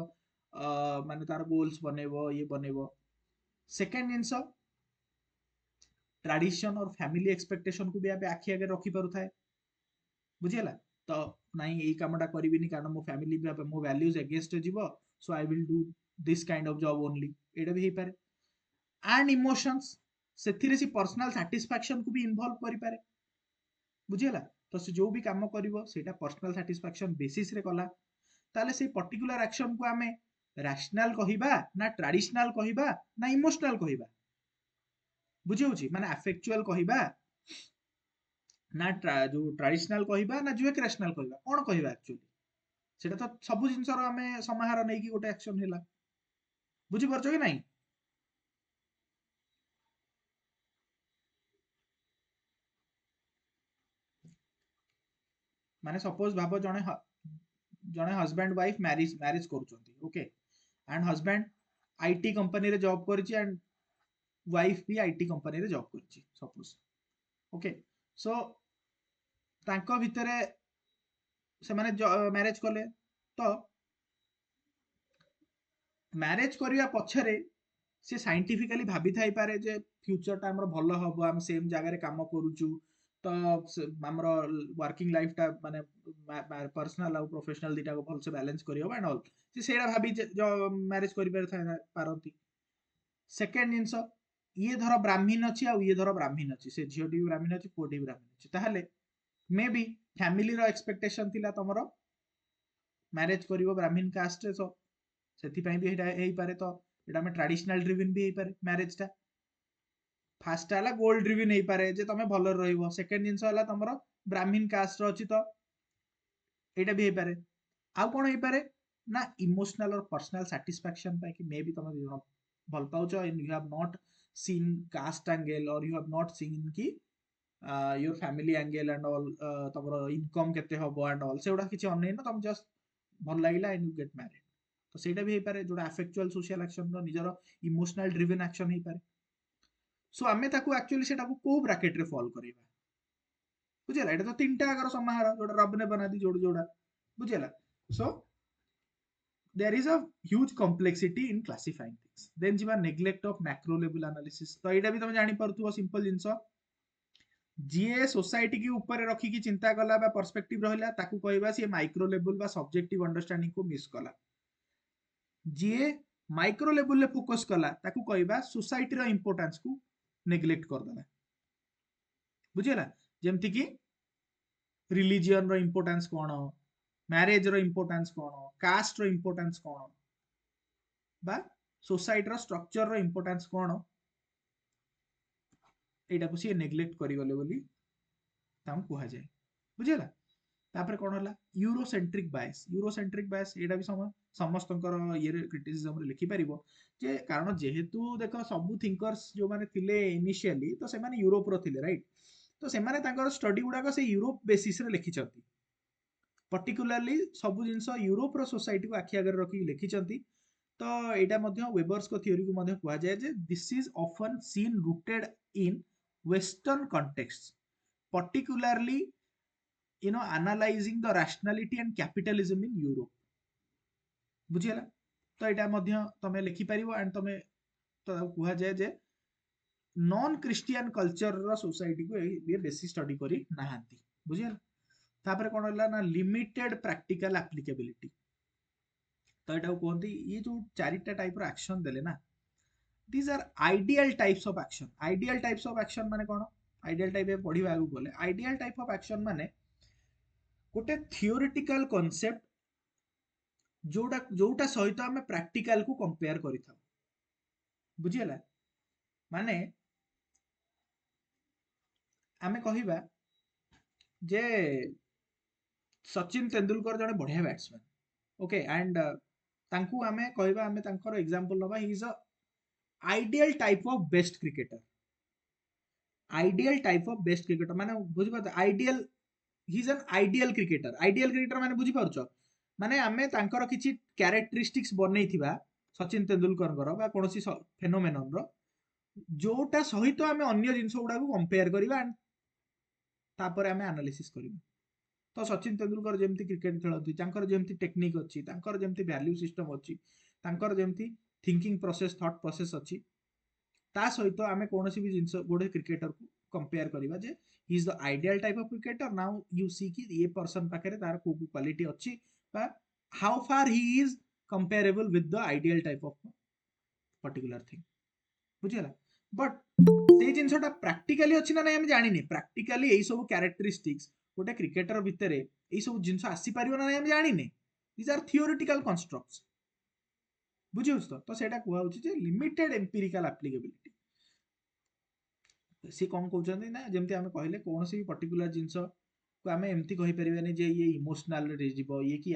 माने तार गोल्स बनेबो ये बनेबो सेकंड जिंस ट्रेडिशन और फैमिली एक्सपेक्टेशन को भी आबे आखि आगे रखी पारु थाए बुझियला तो नाही एई कामटा करबिनी कारण मो फैमिली भी मो वैल्यूज अगेंस्ट जीवो so I will do this kind of job only एटा भी हे पारे एंड इमोशंस से पर्सनल सैटिस्फैक्शन को भी इन्वॉल्व करि पारे बुझियला तो से जो भी काम करिवो सेटा पर्सनल सैटिस्फैक्शन बेसिस रे कला ताले से पर्टिकुलर एक्शन को आमे रैशनल कहिबा ना ट्रेडिशनल कहिबा ना इमोशनल कहिबा बुझियोछि माने अफेक्चुअल कहिबा ना जो ट्रेडिशनल कहिबा ना जो एक रैशनल कहिबा कोन कहिबा एक्चुअली सेटा तो सब जिंस रो आमे समाहार नै कि गोटे एक्शन हैला बुझि परछो कि नहीं माने सपोज भाबो जणे जणे हस्बैंड वाइफ मैरिज करूचंती okay and husband IT company रे जॉब करची एंड वाइफ भी आईटी कंपनी रे जॉब करची सपोज ओके सो तांको भितरे से माने मैरिज कले तो मैरिज करिया पछरे से साइंटिफिकली भाबी थाई पारे जे फ्यूचर टा हमर भलो हबो हम सेम जगह रे काम करूचू तो हमर वर्किंग लाइफ टा माने पर्सनल और प्रोफेशनल दिटा को भल से बैलेंस करी हो एंड ऑल से सेडा भाबी जो मैरिज करि पारती सेकंड जिंस ये धर ब्राह्मण अछि आ ये धर ब्राह्मण अछि से झियोटी भी ब्राह्मण अछि पुओटी भी ब्राह्मण अछि ताहले मे बी फैमिली रो एक्सपेक्टेशन थिला तमरो मैरिज करिवो ब्राह्मण कास्ट रे सो सेति पई भी हेडा हेई पारे तो एटा में ट्रेडिशनल ड्रिवन भी हेई पारे मैरिज टा फास्ट आला गोल्ड ड्रिवन हेई पारे जे तमे भलो रहिबो सेकंड जिंस हला तमरो ब्राह्मण कास्ट रो अछि तो एटा भी हेई पारे आ कोन हेई पारे ना इमोशनल और पर्सनल सैटिस्फैक्शन पई कि मे बी तमे भल पाउचो and you have not seen caste angle or you have not seen कि your family angle and all तमरो इनकम केते हबो एंड ऑल सेउडा किछि अनै न तम जस्ट भल लागिला एंड यू गेट मैरिड तो सेटा भी हेई पारे जोडा अफेक्चुअल सोशल एक्शन रो निजरो इमोशनल ड्रिवन एक्शन हेई पारे सो आमे ताकू एक्चुअली सेटा को ब्रैकेट रे फॉल करिबा बुझियला एटा तो तीनटा अगर समाहार जोडा रब ने बना दी जोड जोडा बुझियला सो there is a huge complexity in classifying things then jiba neglect of macro level analysis तो एटा भी तुम जानि परथुवा सिंपल जिंस जीए सोसाइटी की ऊपर रखी की चिंता कला बा पर्सपेक्टिव रहला ताकू कहबा से माइक्रो लेवल बा सब्जेक्टिव अंडरस्टैंडिंग को मिस कला जीए माइक्रो लेवल ले फोकस कला ताकू कहबा सोसाइटी रो इंपोर्टेंस को नेग्लेक्ट कर देला बुझियला जेमति कि रिलीजियन रो इंपोर्टेंस कोन मैरिज रो इंपोर्टेंस कोन कास्ट रो इंपोर्टेंस कोन बा सोसाइटी रो स्ट्रक्चर रो इंपोर्टेंस कोन एटा को सी नेग्लेक्ट करी गले बोली ताम कुहा जाय बुझियला तापर कोन होला यूरोसेंट्रिक बायस एटा भी समस्तकर ये क्रिटिसिज्म रे लिखि परिबो जे कारण जेहेतु देख सब थिंकर्स जो माने थिले इनिशियली तो से माने यूरोप रो थिले राइट तो से माने तांकर स्टडी गुडा से यूरोप बेसिस रे लिखि छथि पर्टिकुलरली सब जिंस यूरोप रो सोसाइटी को आखि आगर रखि लिखि छथि तो एटा मध्य वेबर्स को थ्योरी को मध्य कुआ जाय जे this is often seen rooted in western context particularly analyzing the rationality and capitalism in Europe बुझिला तो एटा मध्य तमे लिखि परिबो एंड तमे तो कुआ जाय जे नॉन क्रिश्चियन कल्चर रो सोसाइटी को ये बेसी स्टडी करी नाहांती बुझिला तापर कोन होला ना लिमिटेड प्रैक्टिकल एप्लीकेबिलिटी तो एटा कहंती ये जो चारिटा टाइप रो एक्शन देले ना these are ideal types of action माने कोन आइडियल टाइप पढ़िबा आगु बोले आइडियल टाइप ऑफ एक्शन माने गोटे थियोरेटिकल कांसेप्ट जोटा सहित आम प्रैक्टिकल को कंपेयर करिथा बुझिला माने आमे कहिबा जे सचिन तेंदुलकर जने बढ़िया बैट्समैन ओके एंड तांकू आमे कहिबा आमे तांकर एग्जांपल नबा he is a ideal type of best cricketer माने बुझि पात ideal he is an ideal cricketer माने बुझि पारछो माने आमे तांकर किछि कैरेक्टरिस्टिक्स बनेइथिबा सचिन तेंदुलकर बा कोनोसी फेनोमेनन रो जोटा सहित आमे अन्य जिंस गुडा को कंपेयर करिबा तापर आमे एनालिसिस करिबा तो सचिन तेंदुलकर जेमती क्रिकेट खेलती तांकर जेमती टेक्निक अछि तांकर जेमती वैल्यू सिस्टम अछि तांकर जेमती थिंकिंग प्रोसेस थॉट प्रोसेस अछि ता सहित आमे कोनोसी भी जिंस गोडे क्रिकेटर को कंपेयर करिबा जे he is the ideal type of cricketer now you see कि ये पर्सन पाखरे तार को क्वालिटी अछि बा how far he is comparable with the ideal type of particular thing बुझिला बट से जिंसटा प्रैक्टिकली अछि ना हम जानि नै प्रैक्टिकली एई सब कैरेक्टरिस्टिक्स गोटे क्रिकेटर भितर एई सब जिंस आसी परिबो ना हम जानि नै दीज आर थियोरेटिकल कंस्ट्रक्ट्स बुझिउछ तो सेटा कुआ होछि जे लिमिटेड एम्पिरिकल एप्लीकेबिलिटी सी कौन कहते ना जमती आम कहले कौन सी पर्टिकुलर जिनस को आम एमती कहि परिबानी जे ये इमोशनल रे जीवो ये कि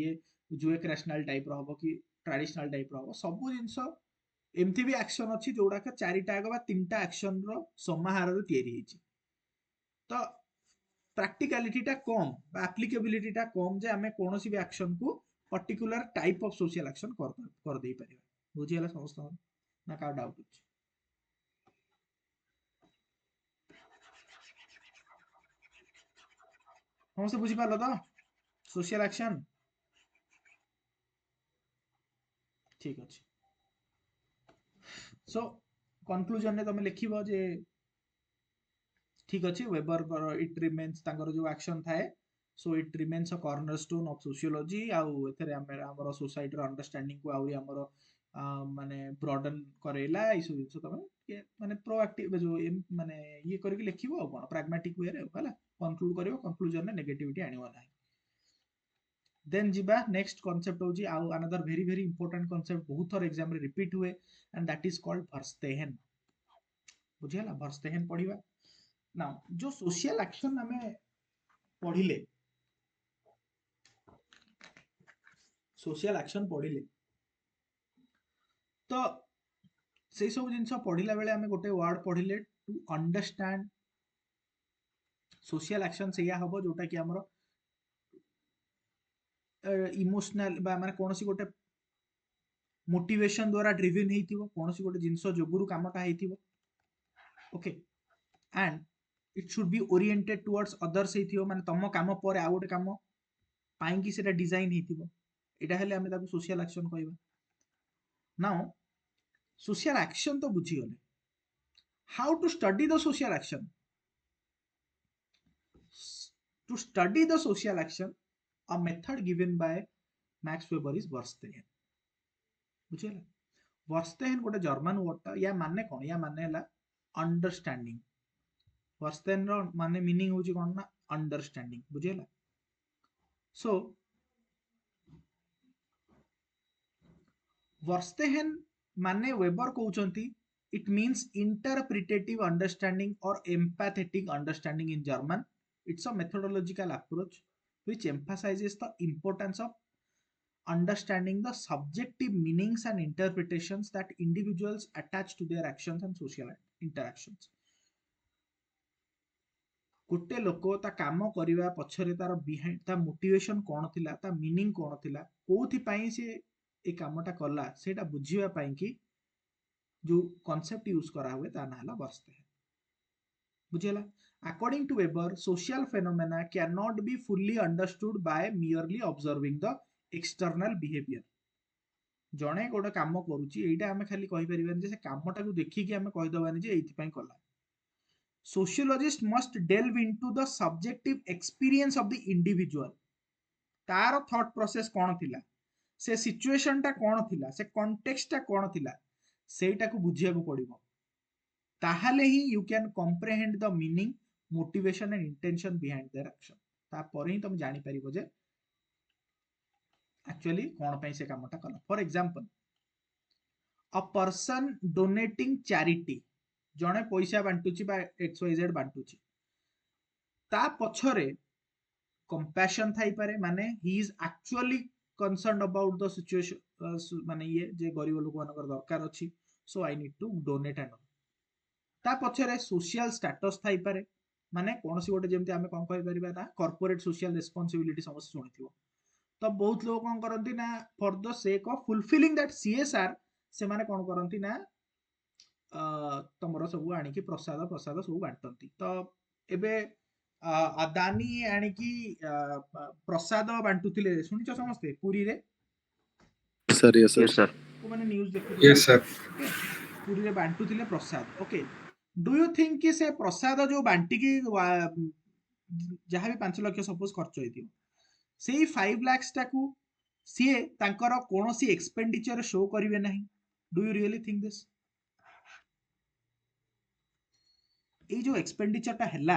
ये जो एक रैशनल टाइप रो हबो कि ट्रेडिशनल टाइप रो हबो सब जिनस एमती भी एक्शन अछि जोडा का चारिटा बा तीनटा एक्शन रो समाहार रे तयारी हिची तो प्रैक्टिकलिटी टा कम बा एप्लीकेबिलिटी टा कम जे आमे कोनोसी भी एक्शन को particular type of social action कर दे परिबा बुझियला समस्त ना का डाउट अछि समस्त बुझी पारलो तो सोशल एक्शन ठीक अछि सो कंक्लूजन ने तमे लिखिबो जे ठीक अछि वेबर इट रिमेन्स तांकर जो एक्शन थाए so it remains a cornerstone of sociology आउ एथरे हमर सोसाइटी रो अंडरस्टैंडिंग को आउरी हमर माने ब्रॉडन करेला ई सब जिंस तमे माने प्रोएक्टिव जो माने ये करके लिखिबो कोन प्रैग्मेटिक वे रे होला कंक्लूड करिवो कंक्लूजन ने नेगेटिविटी आनिवो नाही देन जिबा नेक्स्ट कांसेप्ट होजी आउ another very very important concept बहुत थर एग्जाम रे रिपीट हुए and that is called verstehen बुझियला वर्स्टेहन पढिबा नाउ जो सोशल एक्शन हमें पढ़िले सोशल एक्शन पढ़िले तो से सब जिंस पढ़िला बेले हमें गोटे वर्ड पढ़िले टू अंडरस्टैंड सोशल एक्शन से या हबो जोटा कि हमरो इमोशनल बा माने कोनोसी गोटे मोटिवेशन द्वारा ड्रिवन हेतिबो कोनोसी गोटे जिंस जोगुरु कामटा हेतिबो okay and it should be oriented towards others हेतिबो माने तम काम पर आ गोटे काम पाई कि सेटा डिजाइन हेतिबो एटा हेले हमें ताको सोशल एक्शन कहबा नाउ सोशल एक्शन तो बुझी गले how to study the social action to study the social action a method given by Max Weber is Verstehen बुझिला Verstehen गोटे जर्मन वर्ड ता या माने कोन या माने हला अंडरस्टैंडिंग Verstehen रो माने मीनिंग होची कोन ना अंडरस्टैंडिंग बुझिला सो Verstehen माने weber कहउचंती it means interpretative understanding or empathetic understanding in German it's a methodological approach which emphasizes the importance of understanding the subjective meanings and interpretations that individuals attach to their actions and social interactions. गोटे लोक ता काम करने पछरे तार behind ता motivation कौन थिला ता मीनिंग कौन थिला कोथि पई से ए कामटा कला सेटा बुझिबा पई कि जो कांसेप्ट यूज करा हुए ता नाला बसते हैं बुझेला according to Weber social phenomena can not be fully understood by merely observing the external behaviour जणे गोटे काम करूची एटा हमें खाली कहि परिबानी जे से कामटा को देखि कि हमें कहि दबानी जे एथि पई कला sociologist must delve into the subjective experience of the individual तार thought process कौन थिला से situation टा कौन थिला से context टा कौन थिला सेटा को बुझिया को पड़िबो ताहाले ही you can comprehend the meaning motivation and intention behind their action ता पर ही तुम जानि परिबो जे actually कौन पई से कामटा कला for example a person donating charity जणे पैसा बांटुची बा XYZ बांटुची ता पछरे कंपैशन थाई पारे माने he is actually concerned about the situation माने ये जे गरीब लोक मानकर दरकार अछि so I need to donate and ता पछरे सोशल स्टेटस थाई पारे माने कोनसी गोटे जेमते हमें कोन कहि परिबा ना कॉर्पोरेट सोशल रिस्पांसिबिलिटी समस्त सुनिथिबो तो बहुत लोग कोन करंती ना for the sake of fulfilling that CSR से माने कोन करंती ना तमर सब आनिकी प्रसाद प्रसाद सब बांटती तो एबे अदानी आनिकी प्रसाद बांटुथिले सुनिଛ समस्ते पुरी रे sir yes yes sir sir को माने न्यूज़ देखु Yes, sir. ओके पुरी रे बांटुथिले प्रसाद ओके डू यू थिंक कि से प्रसाद जो बांटी की जहाँ भी 5 लाख सपोज खर्च होइथियो सेही 5 लाख टाकू सीए तांकर कोनोसी एक्सपेंडिचर शो करिवे नाही do you really think this ये जो एक्सपेंडिचर टा हैला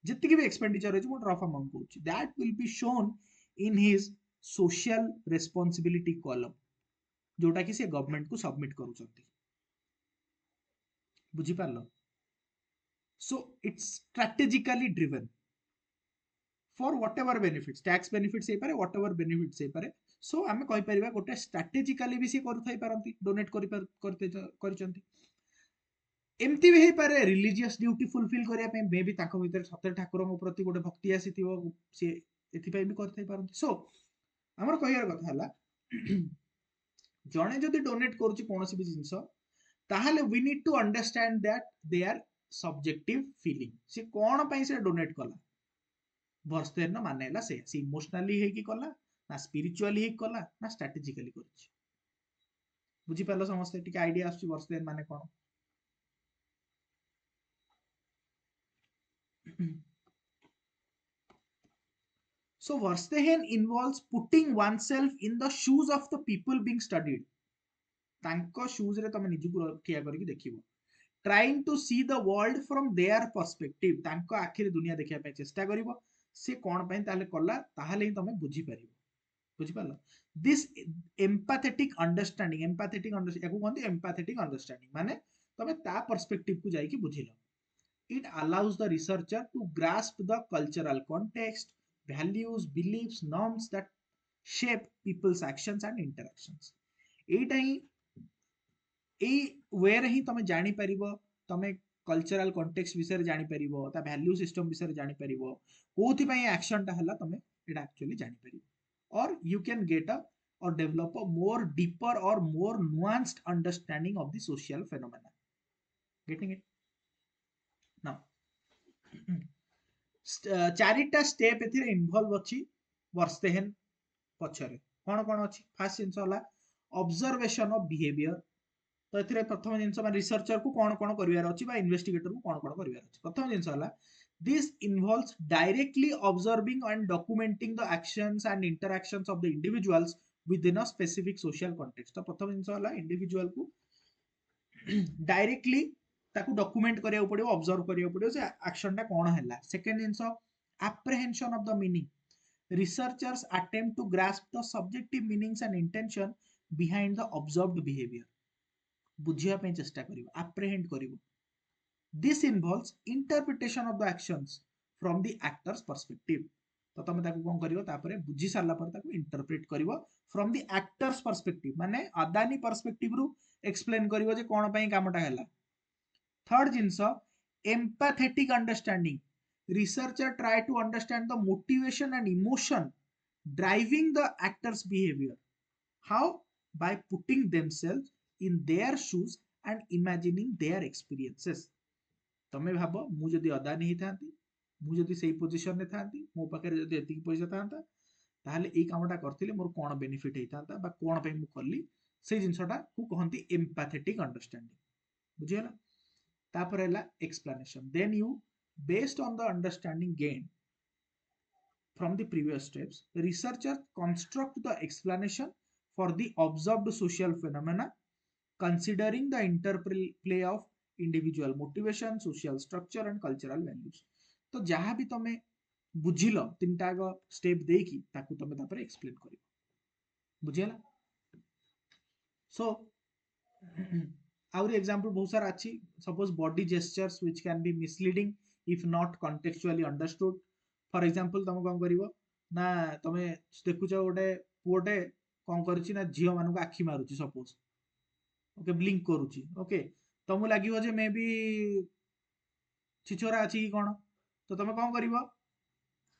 जितकी भी एक्सपेंडिचर है वो रफ अमाउंट होची that will be shown in his social responsibility column जोटा कि से गवर्नमेंट को सबमिट करूचंती बुझी पारलो so it's strategically driven for whatever benefits tax benefits हे पारे व्हाटएवर बेनिफिट्स हे पारे सो आमे कहि परिबा गोटे स्ट्रेटेजिकली भी से करू थाई पारंती डोनेट करते करचंती एमती भी पारे रिलीजियस ड्यूटी फुलफिल करिया पे मे भी ताको भीतर सत्य ठाकुर प्रति गोटे भक्ति आसीथिबो से एथि पे भी करथै पारंती सो हमर कहियार कथा हला जणे जदी डोनेट करूची कोनोसी भी जिंस ताहाले we need to understand that they are subjective feeling से कोन पई से डोनेट कला वर्स्तेन न मानेला से इमोशनली हे की कला ना स्पिरिचुअली हे कला ना स्ट्रेटेजिकली करछि बुझी पालो समस्त टिके आईडिया आछी वर्स्तेन माने कोन So Verstehen involves putting oneself in the shoes of the people being studied. तांको shoes रे तमे निजु ठिया करके देखिबो. Trying to see the world from their perspective. तांको आखिर दुनिया देखिया पे चेष्टा करिवो. से कोन पई ताले कला ताहाले ही तमे बुझी परिबो. बुझी पालो. This empathetic understanding याकू कहंती empathetic understanding माने तमे ता perspective को जाई कि बुझिलो. It allows the researcher to grasp the cultural context, values, beliefs, norms that shape people's actions and interactions. एटा ही ए वे रे ही तमे जानि परिबो तमे कल्चरल कॉन्टेक्स्ट विषय जानि परिबो ता वैल्यू सिस्टम विषय जानि परिबो कोथि पई एक्शन ता हला तमे एटा एक्चुअली जानि परिबो और you can get a or develop a more deeper or more nuanced understanding of the social phenomena. Getting it? Now चारिटा स्टेप एथिरे इन्वॉल्व अछि वर्स्तेहेन पछरे कोन कोन अछि फर्स्ट जिंस होला ऑब्जर्वेशन ऑफ बिहेवियर तो एथिरे प्रथम जिंस मा रिसर्चर को कोन कोन करिवार अछि बा इन्वेस्टिगेटर को कोन कोन करिवार अछि प्रथम जिंस होला this involves directly observing and documenting the actions and interactions of the individuals within a specific social context तो प्रथम जिंस होला इंडिविजुअल को डायरेक्टली ताकू डॉक्यूमेंट करिया पड़ियो ऑब्जर्व करिया पड़ियो से एक्शन टा कोन हैला second jeans apprehension of the meaning researchers attempt to grasp the subjective meanings and intention behind the observed behavior बुझिया पे चेष्टा करिवो apprehend करिवो this involves interpretation of the actions from the actor's perspective तो तुम ताको कोन करिवो तापरे बुझी सारला पर ताको इंटरप्रेट करिवो फ्रॉम द एक्टर्स पर्सपेक्टिव माने अदानी पर्सपेक्टिव रु एक्सप्लेन करिवो जे कोन पई कामटा हैला थर्ड जिंस empathetic understanding researcher try to understand the motivation and emotion driving the actor's behaviour how by putting themselves in their shoes and imagining their experiences तमे भाबो मु जदी अदानी ही थांती मु जदी सेही पोजीशन रे थांती मो पाखरे जदी एतिक पैसा थांता ताहले एई कामटा करथिले मोर कोन बेनिफिट हेतांता बा कोन पे मु करली से जिंसटा को कहंती एम्पैथेटिक अंडरस्टैंडिंग बुझियला तापर हैला explanation then you based on the understanding gain from the previous steps researchers construct the explanation for the observed social phenomena considering the interplay of individual motivation social structure and cultural values तो जहाँ भी तमे बुझिल तीनटा go step देकी ताकू तमे तापर explain करियो बुझियला सो आउर एग्जांपल बहुत सारा अछि suppose body gestures which can be misleading if not contextually understood for example तुम कोन करिवो ना तमे देखुछ गोटे पुओटे कोन करछि ना झियो मानु को आखि मारुछि suppose okay blink करूछि okay Tamu लागिवो J may be छिछोरा अछि कि कोन तो तमे कोन करिवो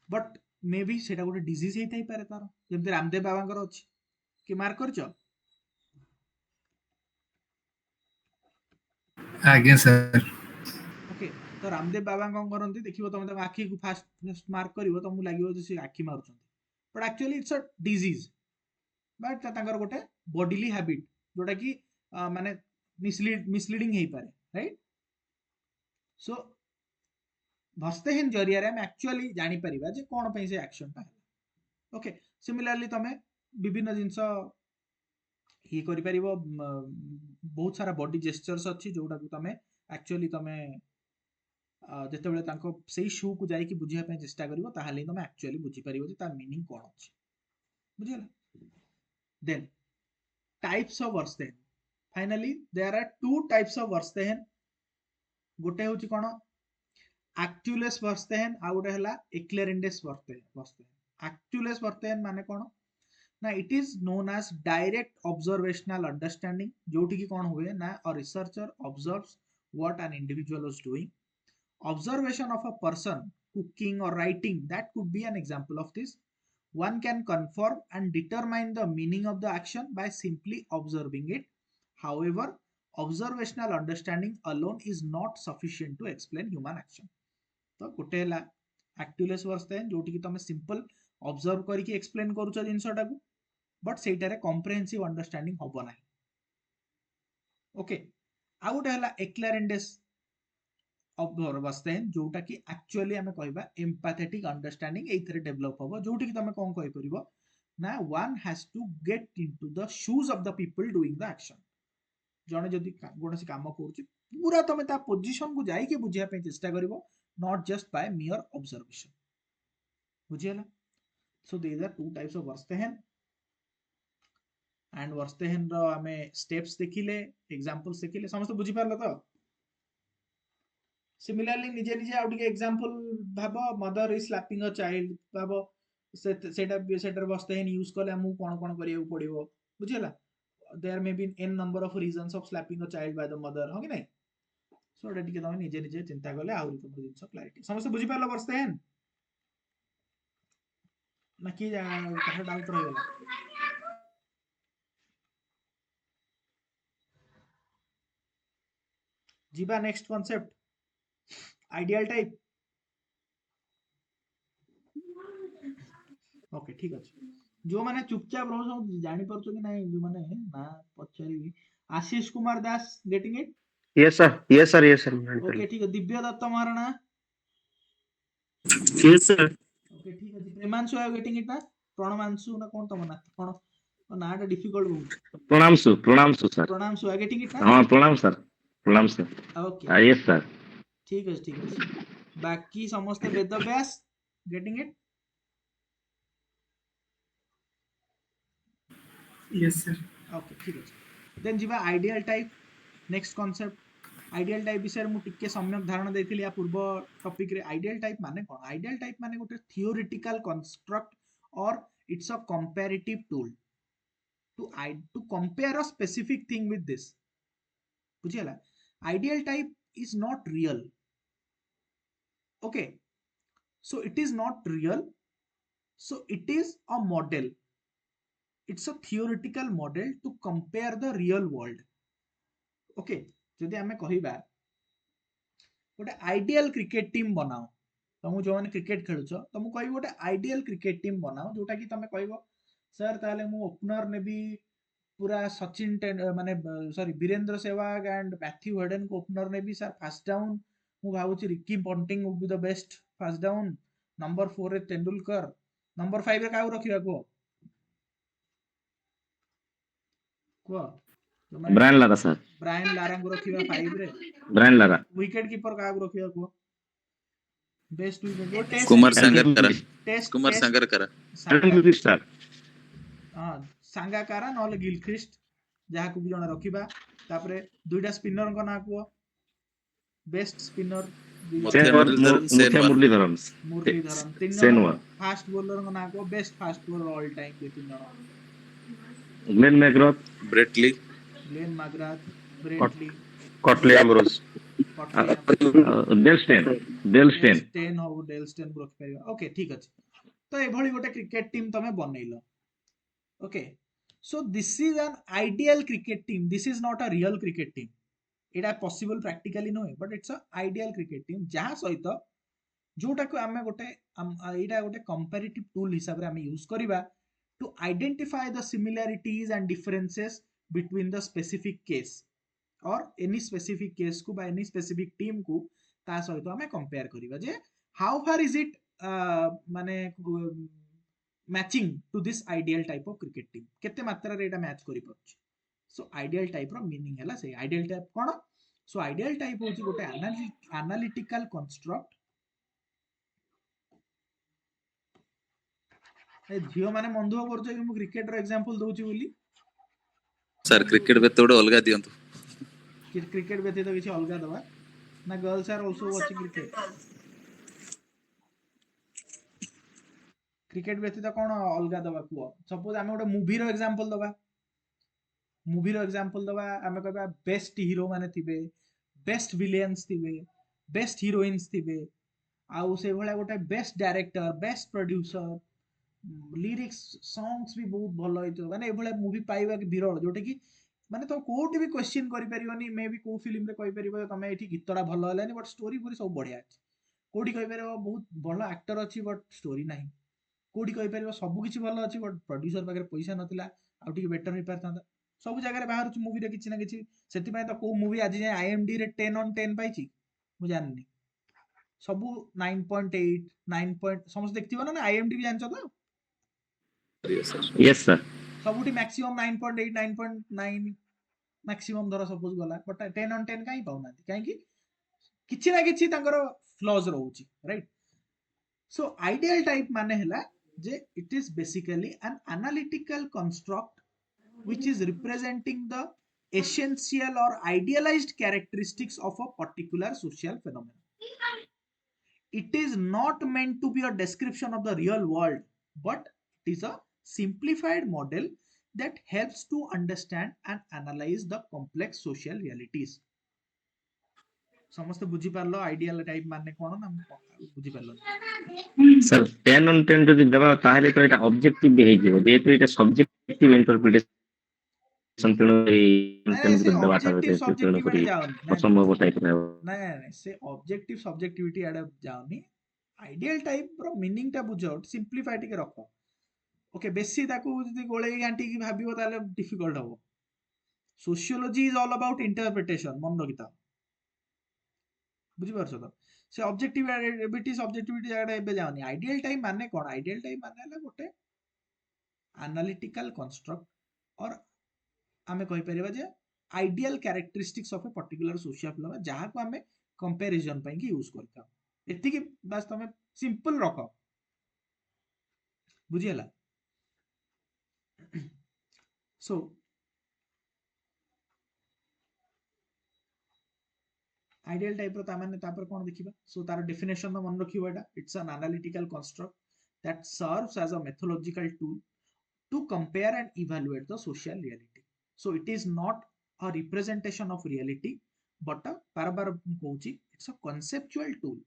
बट मे बी सेटा गोटे डिजीज हेतै पारे तार जेमते रामदेव बाबांकर अछि कि मार्क करछ आज्ञा सर ओके तो रामदेव बाबा कोन करंती देखिवो तमे त आखि को फास्ट मार्क करिवो तमु लागिवो जे से आखि मारुछंती but actually it's a disease but तांकर गोटे बॉडीली हैबिट जोटा कि माने मिसलीडिंग हेई पारे राइट सो भस्तेहेन जरिया रे हम एक्चुअली जानि परिबा जे कोन पई से एक्शन ता ओके सिमिलरली तमे विभिन्न जिंस ही करि परिबो बहुत सारा बॉडी जेस्चर्स अछि जोटा कि तमे एक्चुअली तमे जेतेबेले तांको सेही शू को जाई कि बुझिया पई चेष्टा करिवो ताहाले तमे एक्चुअली बुझी परिबो जे तार मीनिंग कोन अछि बुझियला then types of verstehen finally there are two types of verstehen गोटे होची कोन एक्चुअलेस वर्स्टेन आ गोटे हला एक्लेरेंडेस वर्स्टेन एक्चुअलेस वर्स्टेन माने कोन ना it is known as direct observational understanding जोठी की कोन हुए ना a researcher observes what an individual is doing observation of a person cooking or writing that could be an example of this one can confirm and determine the meaning of the action by simply observing it however observational understanding alone is not sufficient to explain human action तो गोटे हला एक्चुअलेस वर्स्टेन जोटी की तमे simple observe करिकि explain करूछ जिंसटा को but सेटा रे comprehensive understanding होबो नाही ओके आ गोटे हला एक्लेरेंडेस वर्स्टेन जोटा कि एक्चुअली हमें कहबा एम्पैथेटिक अंडरस्टैंडिंग एथरे डेवलप होबो जोटी कि तमे कोन कहि परिबो ना one has to get into the shoes of the people doing the action जने जदी गोटे से काम करूची पूरा तमे ता पोजीशन को जाई कि बुझिया पे चेष्टा करिवो not just by mere observation बुझियला so these are two types of verstehen and verstehen रो हमें स्टेप्स देखिले एग्जांपल्स देखिले समस्त बुझी पारलो तो सिमिलरली निजे निजे आउट के एग्जांपल भाबो mother is slapping a child भाबो सेटर बसते हैं यूज करले हमु कोन कोन करिया पड़िबो बुझियला there may be an number of reasons of slapping a child by the mother हो कि नहीं सो एटा टिके तमे निजे निजे चिंता करले आउरी तुम जिंस क्लैरिटी समस्त बुझी पारलो बसते हैं ना कि कहा डाउट रह गेला जीबा next concept ideal type okay ठीक अछि जो माने चुपचाप रहो सब जानि परछो कि नहीं जो माने ना पछारी Ashish Kumar Das getting it yes sir yes sir yes sir okay ठीक है Divya Dutta Maharana yes sir okay ठीक है प्रेमांशु आर गेटिंग इट ना प्रणमांशु ना कोन तम ना कोन नाटा डिफिकल्ट होउछ प्रणाम सर प्रणमांशु आर गेटिंग इट ना हाँ प्रणाम सर ओके यस सर ठीक है बाकी समस्त Vedvyas getting it yes sir okay ठीक है देन जीवा ideal type next concept ideal type विषय मु टिके सम्यक धारणा देथिली या पूर्व टॉपिक रे आइडियल टाइप माने कोन आइडियल टाइप माने गोटे थियोरेटिकल कंस्ट्रक्ट और it's a comparative tool to compare a specific thing with this बुझियला ideal type is not real okay so it is not real so it is a model it's a theoretical model to compare the real world okay जदि आमे कहिबा गोटे ideal cricket team बनाओ तुम जो मैंने cricket खेलुछ तुमको कह गोटे आइडियल क्रिकेट टीम बनाओ जोटा कि तुम कह सर ताले मु ओपनर ने भी पूरा सचिन माने sorry Virender Sehwag and Matthew Hayden को ओपनर ने भी सर फास्ट डाउन मु भावुची Ricky Ponting would be the best first down number 4 रे तेंदुलकर नंबर 5 रे काउ रखिया को Brian Lara sir Brian Lara को रखिया 5 रे ब्रायन लारा विकेट कीपर काउ रखिया को बेस्ट विकेट वो टेस्ट कुमार टेस्ट संगकारा टेस्ट कुमार टेस्ट संगकारा सर हाँ सांगाकारा नॉले गिलक्रिस्ट जहाँ को भी जने रखिबा तापरे दुईटा स्पिनर को ना को बेस्ट स्पिनर मुथ्या मुरलीधरन मुथ्या मुरलीधरन मुरलीधरन तीन जन सेनवा फास्ट बॉलर को ना को best fast bowler all time के तीन जन Glenn McGrath Brett Lee Glenn McGrath Brett Lee Courtney Ambrose Courtney Dale Steyn हो डेल स्टेन को रख परिबा ओके ठीक अछि तो ए भली गोटे क्रिकेट टीम तमे बनैलो okay so this is an ideal cricket team this is not a real cricket team Etah possible practically नुहे but it's a ideal cricket team जहाँ सहित जोटा को आमे गोटे एटा गोटे कंपैरेटिव टूल हिसाब रे आमे यूज करिबा to identify the similarities and differences between the specific case और एनी स्पेसिफिक केस को बा एनी स्पेसिफिक टीम को ता सहित आमे कंपेयर करिबा जे हाउ फार इज इट माने matching to this ideal type of cricket team केते मात्रा रे एटा मैच करि पछ सो आइडियल टाइप रो मीनिंग हैला से आइडियल टाइप कोन सो आइडियल टाइप होची गोटे एनालिटिकल कंस्ट्रक्ट ए झियो माने मंदुओ करछ कि मु क्रिकेट रो एग्जांपल दोउची बोली सर क्रिकेट बेत ओडे अलगा दियंतु क्रिकेट व्यतीत किसी अलगा दवा ना girls are also watching cricket cricket व्यतीत कोन अलगा दवा कुओ सपोज आमे गोटे मूवी रो एग्जांपल दवा मूवी रो एग्जांपल दवा आमे कहबा बेस्ट हीरो माने थिबे बेस्ट विलियंस थिबे बेस्ट हीरोइन्स थिबे आउ से भला गोटे best director best producer lyrics songs भी बहुत भलो होइतो माने ए भला मूवी पाइबा कि विरल जोटे कि माने तो कोठी भी क्वेश्चन करि परिबनी मे भी को फिल्म रे कहि परिबो तमे एठी गीतडा भलो हलानी बट स्टोरी पूरी सब बढ़िया अछि कोठी कहि परिबो बहुत भलो एक्टर अछि बट स्टोरी नाही कोठी कहि परिबो सब किछि भलो अछि बट प्रोड्यूसर पाकर पैसा नथिला आ टिके बेटर होई परतांदा सब जगह रे बाहर मूवी रे किछि ना किछि सेति पय तो को मूवी आज जाय आईएमडी रे 10 on 10 पाइछि मु जाननी सबु 9.8 9 पॉइंट समस्त देखथिबो ना आईएमडी भी जानछ तो यस सर सबुठी मैक्सिमम 9.8 9.9 मैक्सिमम धर सपोज गला बट 10 on 10 काई पाउना काई कि किछि ना किछि तांकर फ्लॉज रहउची राइट सो आइडियल टाइप माने हला जे it is basically an analytical construct which is representing the essential or idealized characteristics of a particular social phenomenon. It is not meant to be a description of the real world, but it is a simplified model that helps to understand and analyze the complex social realities. समस्त बुझी पारलो ideal type माने कोन ना बुझी पारलो sir 10 on 10 जदि देबा ताहेले तो एटा objective भी हे जेबो जेतु एटा सब्जेक्टिव इंटरप्रिटेशन तेनो नहीं से देबा ता ऑब्जेक्टिव तेनो सब्जेक्टिव करी जाओनी असंभव टाइप रे नहीं से ऑब्जेक्टिव सब्जेक्टिविटी आड़े जाओनी आइडियल टाइप रो मीनिंग टा बुझो सिंपलीफाई टिके रखो ओके बेसी ताकू जदी गोळे गांटी की भाबिबो ताले डिफिकल्ट हो sociology is all about interpretation मन रखिता बुझी परछो तो से ऑब्जेक्टिविटी सब्जेक्टिविटी आड़े एबे जाओनी आइडियल टाइप माने कोन आइडियल टाइप माने हला गोटे एनालिटिकल कंस्ट्रक्ट और आमे कहि परिबा जे ideal characteristics of a particular social phenomena जहाँ को आमे कंपैरिजन पई की यूज करता एति की बस तमे सिंपल रखो बुझियला सो आइडियल टाइप रो ता माने तापर कोन देखिबा सो तार डेफिनेशन तो मन रखिबो एटा it's an analytical construct that serves as a methodological tool to compare and evaluate the social reality. So it is not a representation of reality, but a बार कहूची it's a conceptual tool,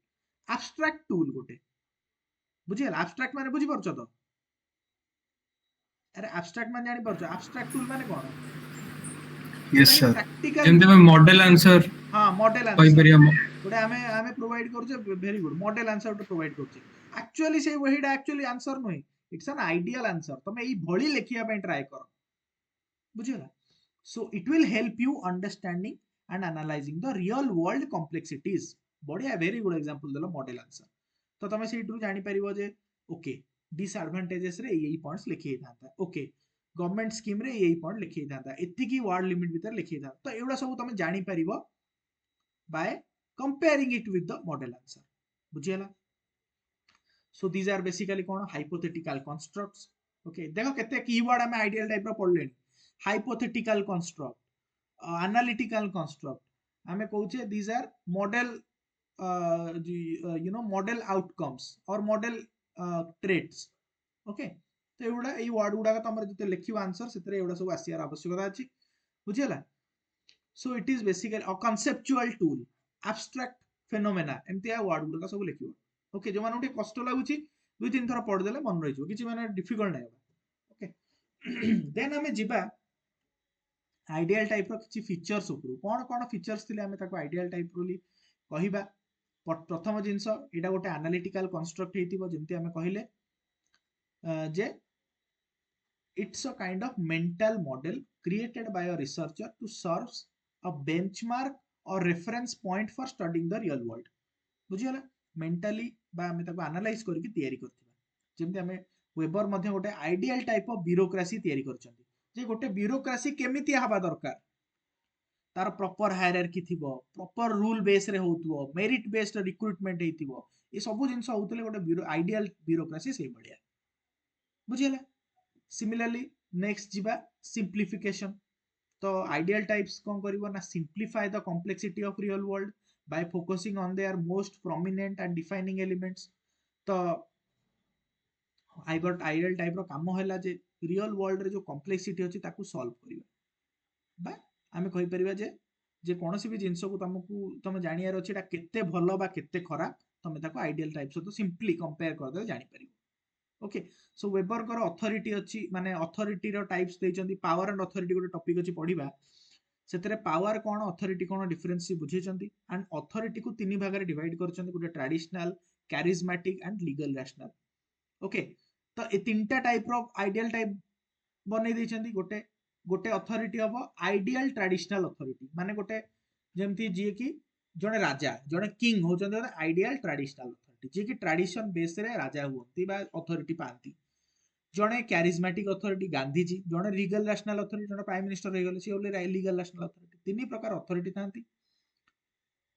abstract tool गोटे बुझिगला abstract माने बुझी परछ तो अरे abstract माने जानि परछ abstract tool माने कोन यस जोटा ही सर practical जेमते मैं मॉडल आंसर हाँ मॉडल कहि आंसर परिया गोटे आमे प्रोवाइड करछे वेरी गुड मॉडल आंसर तो प्रोवाइड करछे एक्चुअली से वहीडा एक्चुअली आंसर नय इट्स एन आइडियल आंसर तमे एई भली लेखिया पय ट्राई करो बुझिगला so it will help you understanding and analyzing the real world complexities बढ़िया very good example देलो मॉडल आंसर तो तमे सेठू जानि परिबो जे ओके डिसएडवांटेजेस रे यही पॉइंट्स लिखि थांता ओके गवर्नमेंट स्कीम रे यही पॉइंट लिखि थांता एति की वर्ड लिमिट भीतर लिखि थांता तो एउडा सब तमे जानि परिबो by comparing it with the model answer बुझियला so these are basically कोन hypothetical constructs okay देखो केते कीवर्ड हमें आइडियल टाइप रो पढ़लेनी hypothetical construct analytical construct हमें कहूचे these are model you know model outcomes or model traits okay तो एउडा ए वर्ड गुडा का तमर जते लिखियो आंसर सेतरे एउडा सब आसियार आवश्यकता अछि बुझियला so it is basically a conceptual tool abstract phenomena एमती आ वर्ड गुडा सब लिखियो ओके जो माने कष्ट लागुची दुई तीन थर पढ़ देले मन रहि जो किछि माने डिफिकल्ट नै ओके देन हमें जिबा आइडियल टाइप रो किछि फीचर्स उपरु कोन कोन फीचर्स थिले हमें ताको आइडियल टाइप रोली कहिबा प्रथम जिंस एटा गोटे एनालिटिकल कंस्ट्रक्ट हेतिबो जेमति हमें कहिले जे it's a kind of mental model created by a researcher to serve a benchmark or reference point for studying the real world बुझियला मेंटली बा हमें ताको एनालाइज करके तयारी करथिबा जेमति हमें वेबर मध्ये गोटे आइडियल टाइप ऑफ ब्यूरोक्रेसी तयारी करछन्ती जे गोटे ब्यूरोक्रेसी केमिति हबा दरकार तार प्रॉपर हायरार्की थिबो प्रॉपर रूल बेस रे होतबो मेरिट बेस्ड रिक्रूटमेंट हेतिबो ए सब जिंस होतले गोटे आइडियल ब्यूरोक्रेसी सेही बढ़िया बुझियला सिमिलरली नेक्स्ट जिबा सिंप्लिफिकेशन तो आइडियल टाइप्स कोन करिवो ना simplify the complexity of real world by focusing on their most prominent and defining elements तो आइडियल टाइप रो काम हैला जे रियल वर्ल्ड रे जो कॉम्प्लेक्सिटी अछि ताकू सॉल्व करिवा बा आमे कहि परिबा जे कोनोसी भी जिंस को तमे जानियार अछि एटा केते भलो बा केते खराब तमे ताको आइडियल टाइप सो तो सिंपली कंपेयर कर दे जानि परिबो ओके सो वेबर कर अथॉरिटी अछि माने अथॉरिटी रो टाइप्स देचंदी पावर एंड अथॉरिटी गोटे टॉपिक अछि पढिबा सेतरे पावर कोन अथॉरिटी कोन डिफरेंस बुझेचंदी एंड अथॉरिटी को तीन भाग रे डिवाइड करचंदी गोटे traditional charismatic and legal rational okay तो ए तीनटा टाइप रो आइडियल टाइप बनै देचंदी गोटे गोटे अथॉरिटी हबो आइडियल ट्रेडिशनल अथॉरिटी माने गोटे जेमति जे कि जने राजा जने किंग होचंदी आइडियल ट्रेडिशनल अथॉरिटी जे कि ट्रेडिशन बेस रे राजा हुंती बा अथॉरिटी पांती जने कैरिज्मेटिक अथॉरिटी गांधी जी जने लीगल रैशनल अथॉरिटी जने प्राइम मिनिस्टर रह गले सी ओले लीगल रैशनल अथॉरिटी तीन प्रकार अथॉरिटी थांती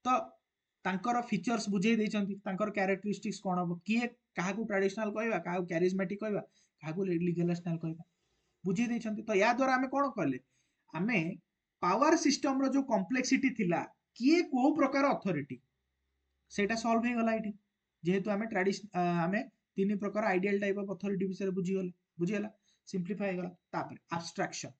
तो तांकर फीचर्स बुझे देचंती तांकर कैरेक्टरिस्टिक्स कोन हो किए काहाकू ट्रेडिशनल कहबा काहाकू कैरिज्मेटिक कहबा काहाकू लीगल रैशनल कहबा बुझे देचंती तो या द्वारा हमें कोन करले हमें पावर सिस्टम रो जो कॉम्प्लेक्सिटी थिला किए को प्रकार अथॉरिटी सेटा सॉल्व हे गला इठी जेहेतु हमें ट्रेडिशन हमें तीन प्रकार आइडियल टाइप ऑफ अथॉरिटी विषय बुझी गले बुझियला सिंप्लीफाई गला तापर एब्स्ट्रैक्शन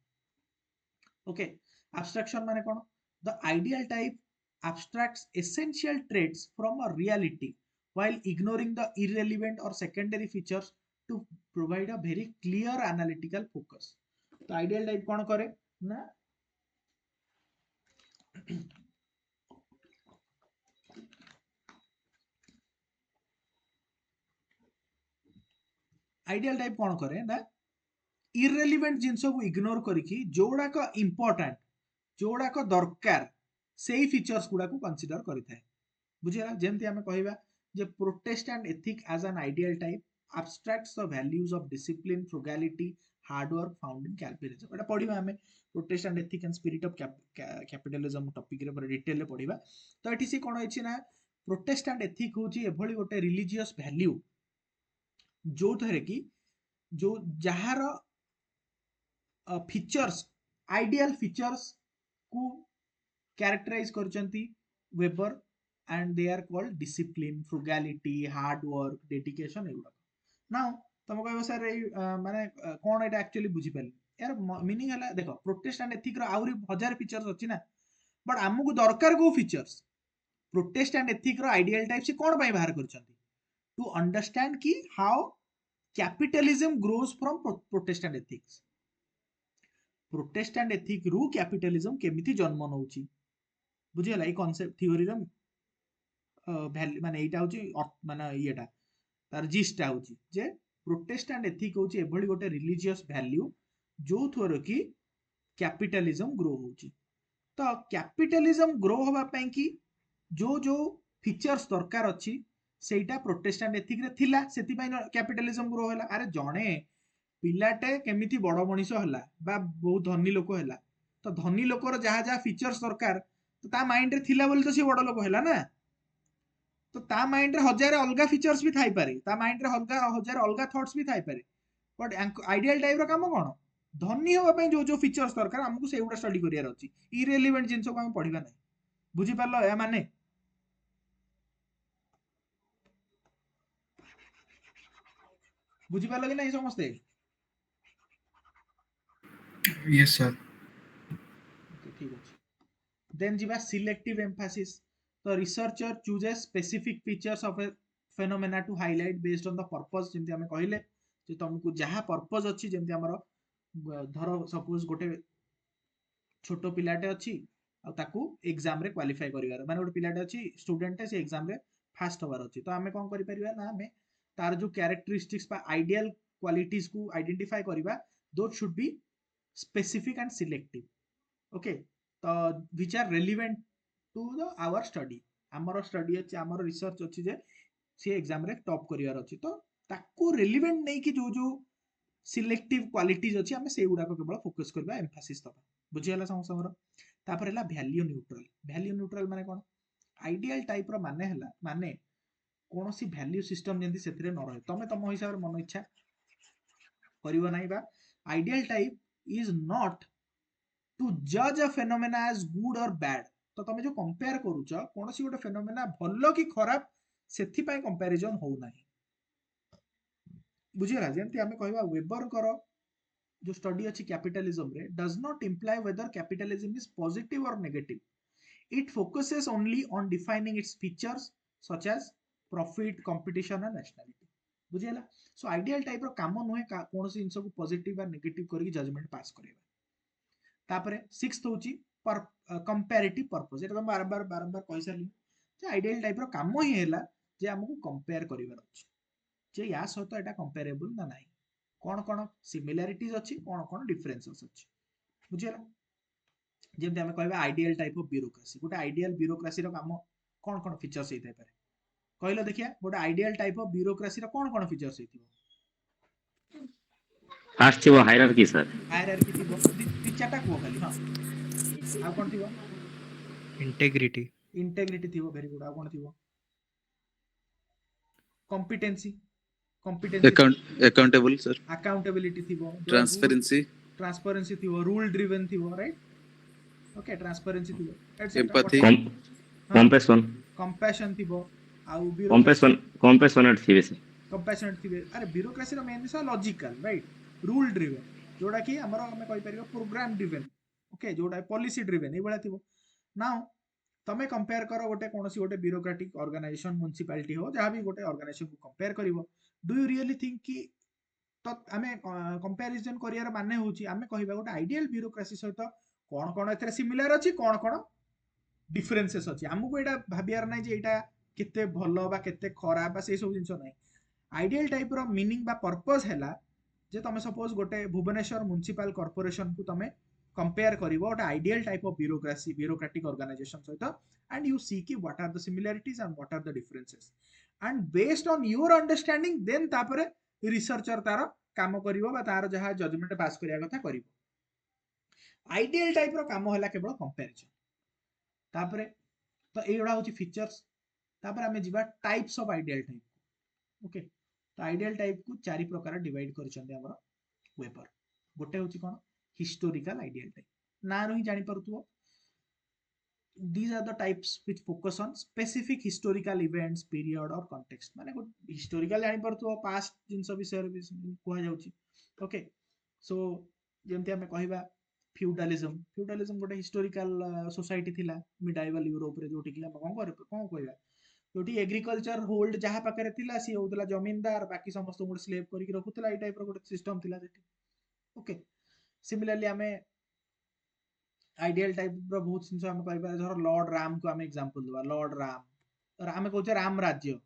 ओके एब्स्ट्रैक्शन माने कोन the ideal type abstracts essential traits from a reality while ignoring the irrelevant or secondary features to provide a very clear analytical focus तो ideal type कोन करे ना आइडियल टाइप कोन करे ना irrelevant जिंस को ignore करिकि जोडा को इंपोर्टेंट जोडा को दरकार सेही फीचर्स गुडा को कंसीडर करिथाय बुझिला जेमति हमें कहबा जे Protestant ethic as an ideal type abstracts the values of discipline frugality hard work found in capitalism एटा पढिबा हमें protest and ethic and spirit of capitalism topic रे पर डिटेल रे पढिबा तो एठी से कोन होछि ना प्रोटेस्ट एंड एथिक होछि एभली गोटे रिलीजियस वैल्यू जो थरे कि जो जहार फीचर्स आइडियल फीचर्स को characterise करचंती Weber, and they are called discipline, frugality, hard work, dedication एगुड़ा. Now तुम कहबो सर माने कोन एटा एक्चुअली बुझी पाली यार मीनिंग हला देखो प्रोटेस्टेंट एथिक रो आउरी हजार फीचर्स अछि ना बट हमकु दरकार को फीचर्स प्रोटेस्टेंट एथिक रो आइडियल टाइप से कोन बाहर करछंती टू अंडरस्टैंड कि how capitalism grows from Protestant ethics Protestant ethic रु कैपिटलिज्म केमिति जन्म नउची बुझियला ए कांसेप्ट थ्योरी रो माने एटा होची माने येटा तार जिस्टा होची जे प्रोटेस्टेंट एथिक होची एभली गोटे रिलीजियस वैल्यू जो थोर कि कैपिटलिज्म ग्रो होची तो कैपिटलिज्म ग्रो होबा पई कि जो जो फीचर्स दरकार अछि सेटा प्रोटेस्टेंट एथिक रे थिला सेति पई कैपिटलिज्म ग्रो होला अरे जणे पिलाटे केमिति बड़ मनिष होला बा बहुत धनी लोक होला तो धनी लोकर जहा जहा फीचर्स दरकार तो ता माइंड रे थिला बोली तो से बड़ लोक होला ना तो ता माइंड रे हजार अलगा फीचर्स भी थाई पारे ता माइंड रे हजार अलगा थॉट्स भी थाई पारे बट आइडियल टाइप रो काम कोन धनी होबा पई जो जो फीचर्स दरकार हमकु सेउडा स्टडी करियार अछि इरेलेवेंट जिंस को हम पढिबा नै बुझी पारलो या माने बुझी पारलो कि नै समस्ते Yes, sir. ओके ठीक अछि देन जिबा सिलेक्टिव एम्फासिस तो researcher chooses specific features of a phenomena to highlight based on the purpose जेंति हमें कहिले जे तुमको जहा पर्पस अछि जेंति हमर धर सपोज गोटे छोटो पिलाटे अछि आ ताकू एग्जाम रे क्वालिफाई करिवार माने गोटे पिलाटे अछि स्टूडेंट से एग्जाम रे फास्ट होबार अछि तो हमें कोन करि परिबा ना हमें तार जो कैरेक्टरिस्टिक्स बा आइडियल क्वालिटीज को आइडेंटिफाई करिबा दोट should be specific and selective okay तो which are relevant to the our study हमर स्टडी अछि हमर रिसर्च अछि जे से एग्जाम रे टॉप करिवार अछि तो ताकू रेलेवेंट नै कि जो जो सिलेक्टिव क्वालिटीज अछि हमें से गुडा को केवल फोकस करबा एम्फासिस दबा बुझियाला समस्या तापर हला वैल्यू न्यूट्रल माने कोन आइडियल टाइप रो माने हला माने कोनोसी वैल्यू सिस्टम जेंति सेथिरे न रहे तमे तम हिसाब रे मन इच्छा करिवो नै बा ideal type is not to जज a phenomena as good or bad तो तमे जो कंपेयर करूछ कोनोसी गोटे फेनोमेना भलो कि खराब सेथि पई कंपैरिजन हो नै बुझियला जेंति हमें कहबा वेबर करो जो स्टडी अछि कैपिटलिज्म रे does not imply whether capitalism is positive और negative it focuses only on defining its features such as profit competition and nationality बुझियला सो आइडियल टाइप रो काम नहे कोनोसी जिंस को पॉजिटिव और नेगेटिव करी जजमेंट पास करबा तापरे सिक्स्थ होची पर कंपैरेटिव पर्पस एटा बार बार कहि सारली जे आइडियल टाइप रो काम ही हैला जे हमकु कंपेयर करिवार अछि जे या सहित एटा कंपेरेबल ना नाही कोन कोन सिमिलरिटीज अछि कोन कोन डिफरेंसेस अछि बुझियला जेमते हमें कहबा आइडियल टाइप ऑफ ब्यूरोक्रेसी गोटे आइडियल ब्यूरोक्रेसी रो काम कोन कोन फीचर्स हेतै पारे कहलो देखिया गोटे आइडियल टाइप ऑफ ब्यूरोक्रेसी रो कोन कोन फीचर्स हेतिबो फास्ट थिबो हायरार्की सर हायरार्की थिबो ती चारटा को खाली हां आ कोन थिबो Integrity. इंटेग्रिटी थिबो वेरी गुड आ कोन थिबो कॉम्पिटेंसी अकाउंटेबल सर अकाउंटेबिलिटी थिबो ट्रांसपेरेंसी ट्रांसपेरेंसी थिबो रूल ड्रिवन थिबो राइट ओके ट्रांसपेरेंसी थिबो एटसेट्रा एम्पैथी हां कंपैशन कंपैशन थिबो आउ ब्यूरोक्रेसी कंपैशनेट थिबे से कंपैशनेट थिबे अरे ब्यूरोक्रेसी रो main this logical right rule driven जोडा कि हमर हमें कहि परिबो प्रोग्राम ड्रिवन ओके जोडा पॉलिसी ड्रिवन ए बळा थिबो नाउ तमे कंपेयर करो गोटे कोनोसी गोटे ब्यूरोक्रेटिक ऑर्गेनाइजेशन म्युनिसिपैलिटी हो जहां भी गोटे ऑर्गेनाइजेशन को कंपेयर करिवो डू यू रियली थिंक कि तो आमे कंपैरिजन करियार माने होची आमे कहिबा गोटे आइडियल ब्यूरोक्रेसी सहित कोन कोन एथरे सिमिलर अछि कोन कोन डिफरेंसेस अछि हमकु एटा भाबियार नै जे एटा केते भलो बा केते खराब बा से सब जिंस नै आइडियल टाइप रो मीनिंग बा पर्पस हैला जे तमे सपोज गोटे भुवनेश्वर म्युनिसिपल कॉर्पोरेशन को तमे कंपेयर करिवो गोटे ideal type of bureaucratic organisation सहित एंड यू सी कि what are the similarities and what are the differences and based on your understanding then तापरे रिसर्चर तार काम करिवो बा तार जहा जजमेंट पास करिया कथा करिवो आइडियल टाइप रो काम होला केवल कंपैरिजन तापरे तो एगुड़ा होची फीचर्स तापर हमें जिबा types of ideal type okay तो आइडियल टाइप को चारि प्रकार डिवाइड करछन्ते हमर वेबर गोटे होची कोन हिस्टोरिकल आइडियल टाइप ना रही जानि परथुओ these are the types which focus on specific historical events period or context माने historical जानि परथु past जिंस विषय कुहा जाउची ओके सो जेमति हमें कहबा feudalism गोटे historical society थिला medieval Europe रे जोटी कि हम कोन कहबा जोटी एग्रीकल्चर होल्ड जहा पाखरे थिला सी होतला जमींदार बाकी समस्त गोटे स्लेव करिक रखुतला ई टाइप रो गोटे सिस्टम थिला सेठी ओके सिमिलरली हमें आइडियल टाइप रो बहुत जिनस हम कहबा धर लॉर्ड राम को हम एग्जांपल देबा लॉर्ड राम आमे कहूचे राम राज्य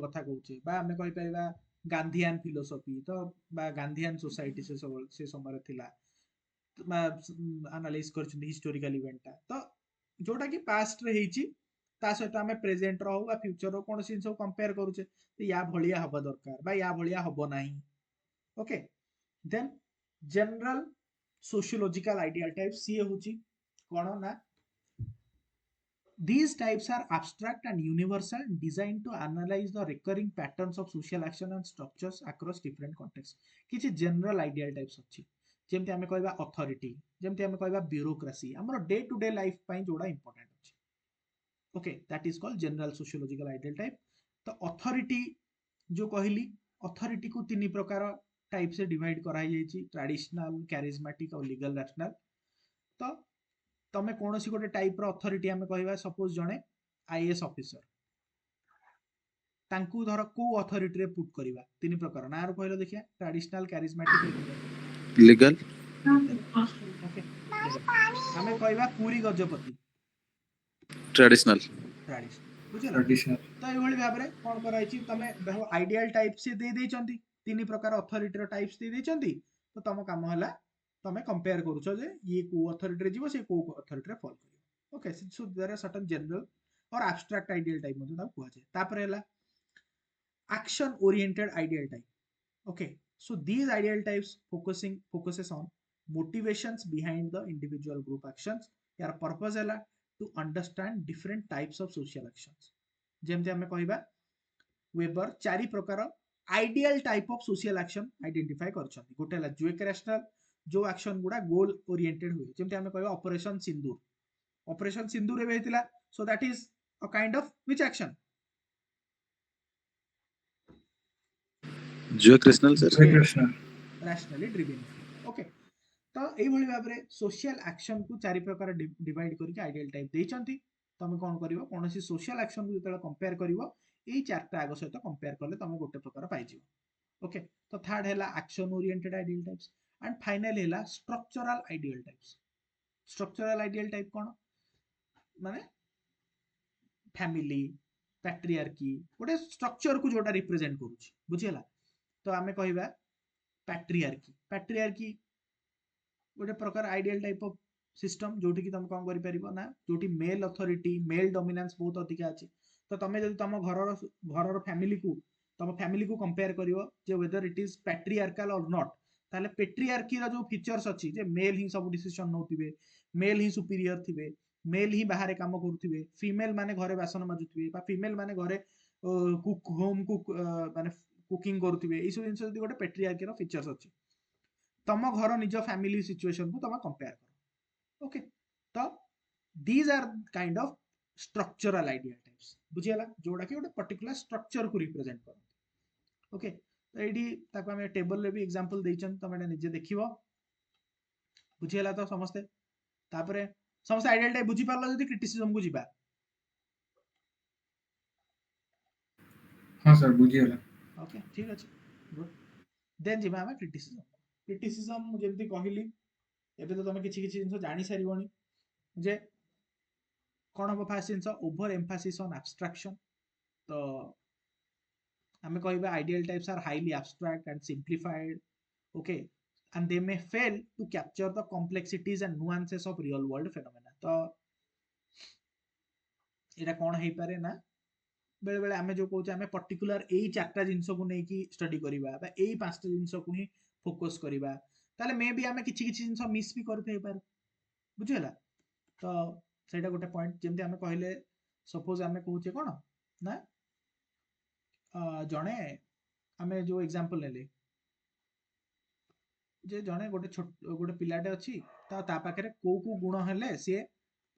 कथा कहूचे बा आमे कहि परिबा गांधीयन फिलोसफी तो बा गांधीयन सोसाइटी से समय थिला एनालाइज करछन हिस्टोरिकल इवेंट तो जोटा कि पास्ट रे हेची ता सहित आमे प्रेजेंट रो बा फ्यूचर रो कोन सिन सब कंपेयर करूचे तो या भलिया हबा दरकार बा या भलिया हबो नाही okay then general sociological ideal types सी होची कोन ना these types are abstract and universal designed to analyze the recurring patterns of social action and structures across different contexts किछि general ideal types अछि जेमति हमें कहबा authority जेमति हमें कहबा bureaucracy हमर डे टू डे लाइफ पई जोडा इंपोर्टेंट अछि okay that is called general sociological ideal type तो अथॉरिटी जो कहली अथॉरिटी को तीन प्रकार टाइप से डिवाइड कराई जाइछि ट्रेडिशनल कैरिज्मेटिक और लीगल रैशनल तो तमे कोनोसी गोटे टाइप रो अथॉरिटी हमें कहबा सपोज जणे आईएएस ऑफिसर तांकू धर को अथॉरिटी रे पुट करबा तीन प्रकार ना रो कहलो देखिया ट्रेडिशनल कैरिज्मेटिक लीगल ओके हमें कहबा पूरी गजपति ट्रेडिशनल ट्रेडिशनल बुझला ट्रेडिशनल तो ये भली भाबरे कोन कराइछि तमे देखो आइडियल टाइप से दे देचंती तीन प्रकार अथॉरिटी रो टाइप्स दे देचंती तो तम काम हला तमे कंपेयर करूछो जे ये को अथॉरिटी रे जीवो से को अथॉरिटी रे फॉल करियो okay so there are certain general or abstract ideal type मते ता कुआ जाय तापर हला action oriented ideal type okay so these ideal types focuses on motivations behind the individual group actions यार पर्पस हला to understand different types of social actions जेमते हमें कहबा वेबर चारि प्रकार ideal type of social action identify करछन गोटे हला जुएक रैशनल जो एक्शन गुडा गोल ओरिएंटेड हुए जेमते हमें कहबा ऑपरेशन सिंदूर रे हेतिला so that is a kind of which action जो crystal sir rationally driven okay तो एई भली भाबरे सोशल एक्शन को चारि प्रकार डिवाइड करके आइडियल टाइप देइचंती तमे कोन करिवो कोनोसी सोशल एक्शन को जतले कंपेयर करिवो एई चारटा आगो सहित कंपेयर करले तमे गोटे प्रकार पाइ जिवो ओके तो थर्ड हैला action oriented ideal types and final हैला स्ट्रक्चरल आइडियल टाइप कोन माने फैमिली पैट्रियार्की गोटे स्ट्रक्चर को जोटा रिप्रेजेंट करूची बुझियला तो आमे कहबा पैट्रियार्की गोटे प्रकार आइडियल टाइप ऑफ सिस्टम जोटी कि तुम कौन करिपरिबो ना जोटी मेल अथॉरिटी मेल डोमिनेंस बहुत अधिक अछि तो तमे जदि तुम घरर फैमिली को कंपेयर करिवो जे वेदर इट इज पैट्रियार्कल और नॉट ताले पैट्रियार्की रो जो फीचर्स अछि जे मेल ही सब डिसीजन नौतिबे मेल ही सुपीरियर थिबे मेल ही बाहर काम करूथिबे फीमेल माने घरे बासन माजुथिबे बा फीमेल माने घरे कुक होम कुक माने कुकिंग करूथिबे ई सब जिंस जदि गोटे पैट्रियार्की रो फीचर्स अछि तम घर निज फैमिली सिचुएशन को तम कंपेयर करो ओके तो these are kind of structural ideal types बुझियला जोडा कि गोटे पर्टिकुलर स्ट्रक्चर को रिप्रेजेंट करन ओके तो एडी ताको हम टेबल ले भी एग्जांपल देइछन तमे निजे देखिबो बुझियला तो समस्ते तापरे समस्त आइडियल टाइप बुझी पारलो जदि क्रिटिसिज्म को जिबा हाँ सर बुझियला ओके ठीक अछि गुड देन जिबा हम क्रिटिसिज्म जेमति कहली एबे तो तमे किछि किछि जिंस जानि सारिबोनी जे कोन हम फास्ट जिंस ओवर एम्फासिस ऑन एब्स्ट्रैक्शन तो हमें कहबा ideal types are highly abstract and simplified okay and they may fail to capture the complexities and nuances of real world phenomena तो एटा कोन हेई पारे ना बेले बेले आमे जो कहूचे आमे पर्टिकुलर एई चारटा जिंस को नै कि स्टडी करिबा बा एई पांचटा जिंस को ही फोकस करिबा ताले मे बी आमे किछि किछि जिंस मिस भी करते पार बुझियला तो सेटा गोटे पॉइंट जेमति आमे कहले सपोज आमे कहूचे कोन ना जणे आमे जो एग्जांपल लेले जे जणे गोटे पिलाटे अच्छी ता पाखे को गुण हेले सी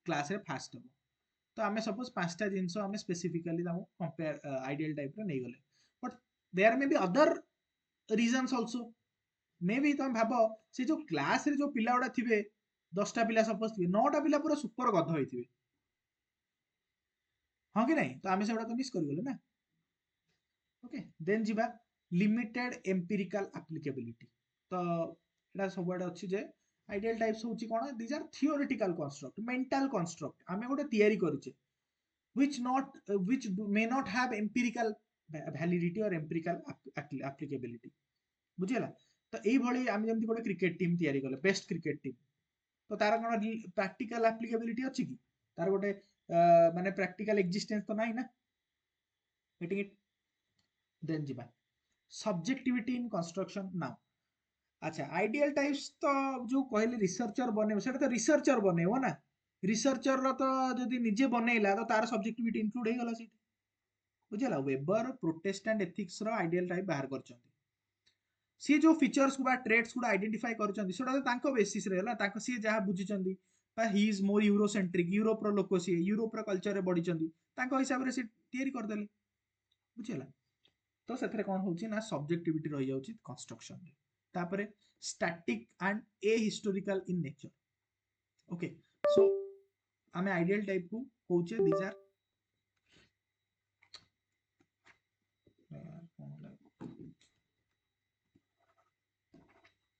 क्लास रे फास्ट हम तो आम सपोज 5टा जिनस आम स्पेसिफिकाली कंपेयर आइडियल टाइप नहीं गले but there may be other reasons also may be तुम भाव से जो क्लास रे जो पिला गुड़ा थे 10टा पिला सपोज थे 9टा पिला पूरा सुपर गध होते हाँ कि नहीं तो आम से तो मिस करगले ना ओके देन जीवा लिमिटेड एम्पिरिकल एप्लिकेबिलिटी तो एटा सब अच्छी जे आइडियल टाइप्स होची कोन these are theoretical construct mental construct आमे गोटे तयारी करूचे which may not have empirical validity or empirical applicability बुझिला तो एई भली आमे जेमति गोटे क्रिकेट टीम तयारी करले बेस्ट क्रिकेट टीम तो तार कोन प्रैक्टिकल एप्लिकेबिलिटी अछि कि तार गोटे माने प्रैक्टिकल एक्जिस्टेंस तो नाही ना गेटिंग इट देन जीवा सब्जेक्टिविटी इन कंस्ट्रक्शन नाउ अच्छा आइडियल टाइप्स तो जो कहले रिसर्चर बने सेटा तो रिसर्चर बनेबो ना रिसर्चर रो तो जदी निजे बनेला तो तार सब्जेक्टिविटी इंक्लूड हे गला सेठी बुझिला वेबर प्रोटेस्टेंट एथिक्स रो आइडियल टाइप बाहर करचंती सी जो फीचर्स बा ट्रेड्स गुडा आइडेंटिफाई करचंती सेटा तो तांको बेसिस रे हला तांको सी जहा बुझिचंती बा he is more Eurocentric Europe रो लोक सी यूरोप रो कल्चर रे बढ़िचंती तांको हिसाब रे सी तयारी कर देले बुझिला तो सेथरे कोन होची ना सब्जेक्टिविटी रहि जाउची कंस्ट्रक्शन रे तापरे static and ahistorical in nature okay so आमे आइडियल टाइप को कहूचे these are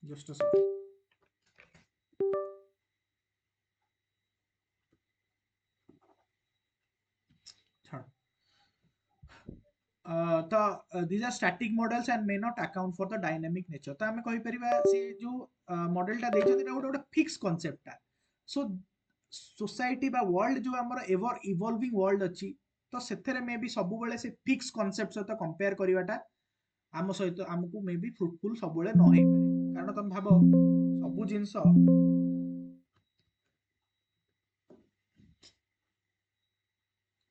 just a second छाड़ तो these are static models and may not account for the dynamic nature तो आमे कहि परिबा से जो मॉडल टा दैछन एटा गोटे फिक्स कांसेप्ट टा सो सोसाइटी बा वर्ल्ड जो हमर एवर इवॉल्विंग वर्ल्ड अछि तो सेथरे मे भी सब बेले से फिक्स कांसेप्ट सहित कंपेयर करिवाटा आम सहित आमको मे भी फ्रुटफुल सब बेले न होई पारे कारण तुम भाबो सब जिंस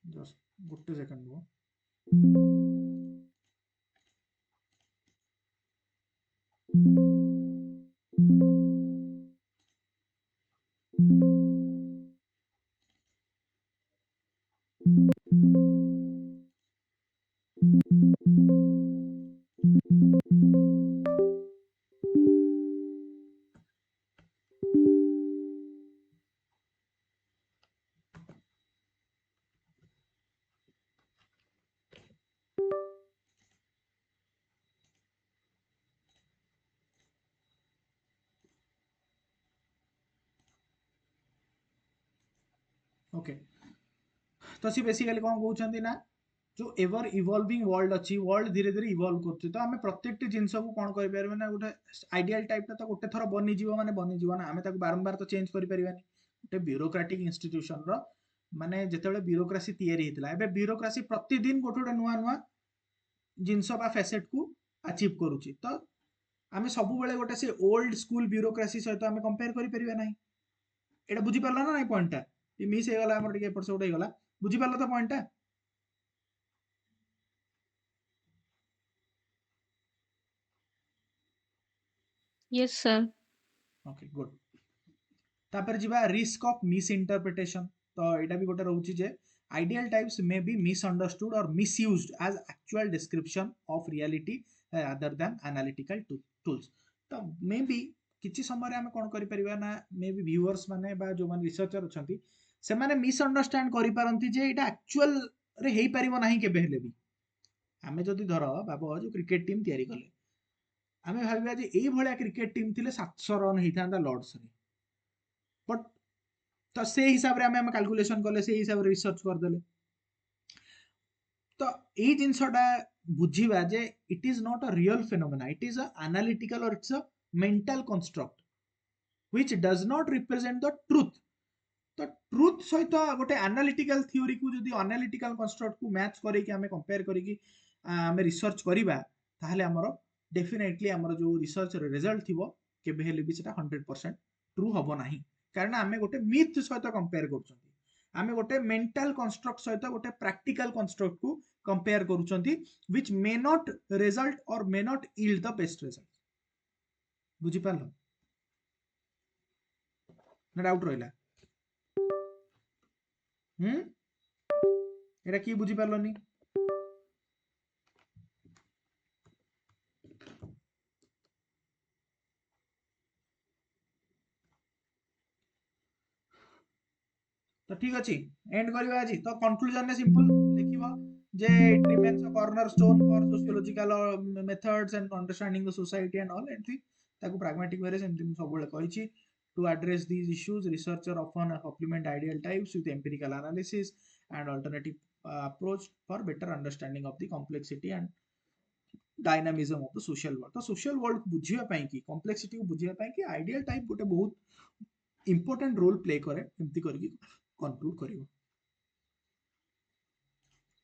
जस्ट गोटे सेकंड रो ओके तो सी बेसिकली कौन कहउछंती ना जो एवर इवॉल्विंग वर्ल्ड अच्छी वर्ल्ड धीरे धीरे इवॉल्व करछि तो आमे प्रत्येक जिंस को कोन करि परबे ना गोटे आइडियल टाइप तो गोटे थर बनी जीवो माने बनी जीवो ना आमे ताको बारंबार तो चेंज करि परिबानी गोटे ब्यूरोक्रेटिक इंस्टीट्यूशन रो माने जेतेबेले ब्यूरोक्रेसी तयारी हेतला एबे ब्यूरोक्रेसी प्रतिदिन गोटे गोटे नुआ नुआ जिंस बा फैसेट को अचीव करूछि तो आमे सब बेले गोटे से ओल्ड स्कूल ब्यूरोक्रेसी सहित आमे कंपेयर करि परिबा नाही एटा बुझी परला ना नाही पॉइंट टा ये मिस हे गला हमर टिके एपट से उडे गला बुझी परला तो पॉइंट टा Yes, sir. ओके गुड तापर जीवा रिस्क ऑफ मिस इंटरप्रिटेशन तो एटा भी गोटे रहउची जे ideal types may be misunderstood और misused as actual description of reality other than analytical tools तो मे बी किछि समय रे हम कोन करि परिबा ना मे बी व्यूअर्स माने बा जो माने रिसर्चर अछंती से माने मिसअंडरस्टैंड करि पारंती जे एटा एक्चुअल रे हेई परिबो नाही केबे हेले भी आमे जदि धर बाबा जो क्रिकेट टीम तयारी कले आमे भाबिबा जे एई भलिया क्रिकेट टीम थिले 700 रन हेइथांदा लॉर्ड्स रे बट तो से हिसाब रे आमे कैलकुलेशन कले से हिसाब रे रिसर्च कर देले तो एई जिंसटा बुझीबा जे it is not a real phenomena it is a analytical और it's a mental construct which does not represent the truth तो ट्रुथ सहित गोटे एनालिटिकल थ्योरी को जदि एनालिटिकल कंस्ट्रक्ट को मैच करके आमे कंपेयर करके आमे रिसर्च करिबा ताहले हमरो डेफिनेटली हमरो जो रिसर्च रिजल्ट थिबो केबे हेले भी सेटा 100% ट्रू हबो नाही कारण आमे गोटे मिथ सहित कंपेयर करछंती आमे गोटे मेंटल कंस्ट्रक्ट सहित गोटे प्रैक्टिकल कंस्ट्रक्ट को कंपेयर करूछंती व्हिच मे नॉट रिजल्ट और may not yield the best result बुझी पारलो ना डाउट रहिला एटा की बुझी पारलोनी तो ठीक अछि एंड करबा आज तो कंक्लूजन ने सिंपल लिखिबा जे it remains a cornerstone for sociological methods and understanding the society and all and ताको pragmatic way रे सेमति सब बेले कहिछि to address these issues researcher often supplement ideal types with empirical analysis and alternative approach for better understanding of the complexity and dynamism of the social world तो social world को बुझिया पई कि complexity को बुझिया पई कि ideal type गोटे बहुत important role play करे एमति करके conclude करिवो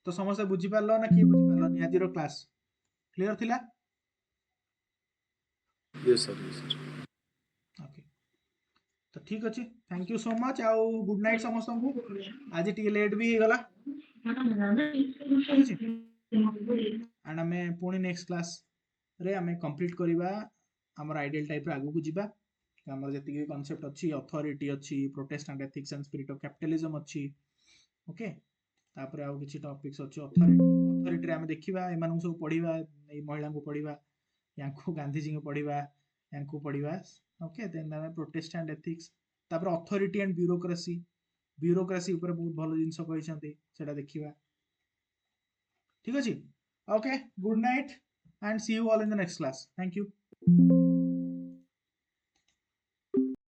तो समस्त बुझी पारलो ना कि बुझी पारलोनी आजिरो क्लास क्लियर थिला यस सर ओके तो ठीक अछि थैंक यू सो मच आउ गुड नाइट समस्त को आज टी लेट भी गला ठीक अछि एंड हमें पुणी नेक्स्ट क्लास रे हमें कंप्लीट करिबा हमर आइडियल टाइप रे आगु को जिबा हमर जति के कांसेप्ट अछि अथॉरिटी अछि Protestant ethics and spirit of capitalism अछि ओके तापर आउ किछि टॉपिक्स अछि अथॉरिटी रे हम देखिबा एमान सब पढिबा ए महिला को पढिबा यांको गांधी जी को पढिबा यांको पढिबा ओके देन हम प्रोटेस्टेंट एथिक्स तापर अथॉरिटी एंड ब्यूरोक्रेसी ऊपर बहुत भलो जिंस कहिसंती सेटा देखिबा ठीक अछि okay good night and see you all in the next class. Thank you.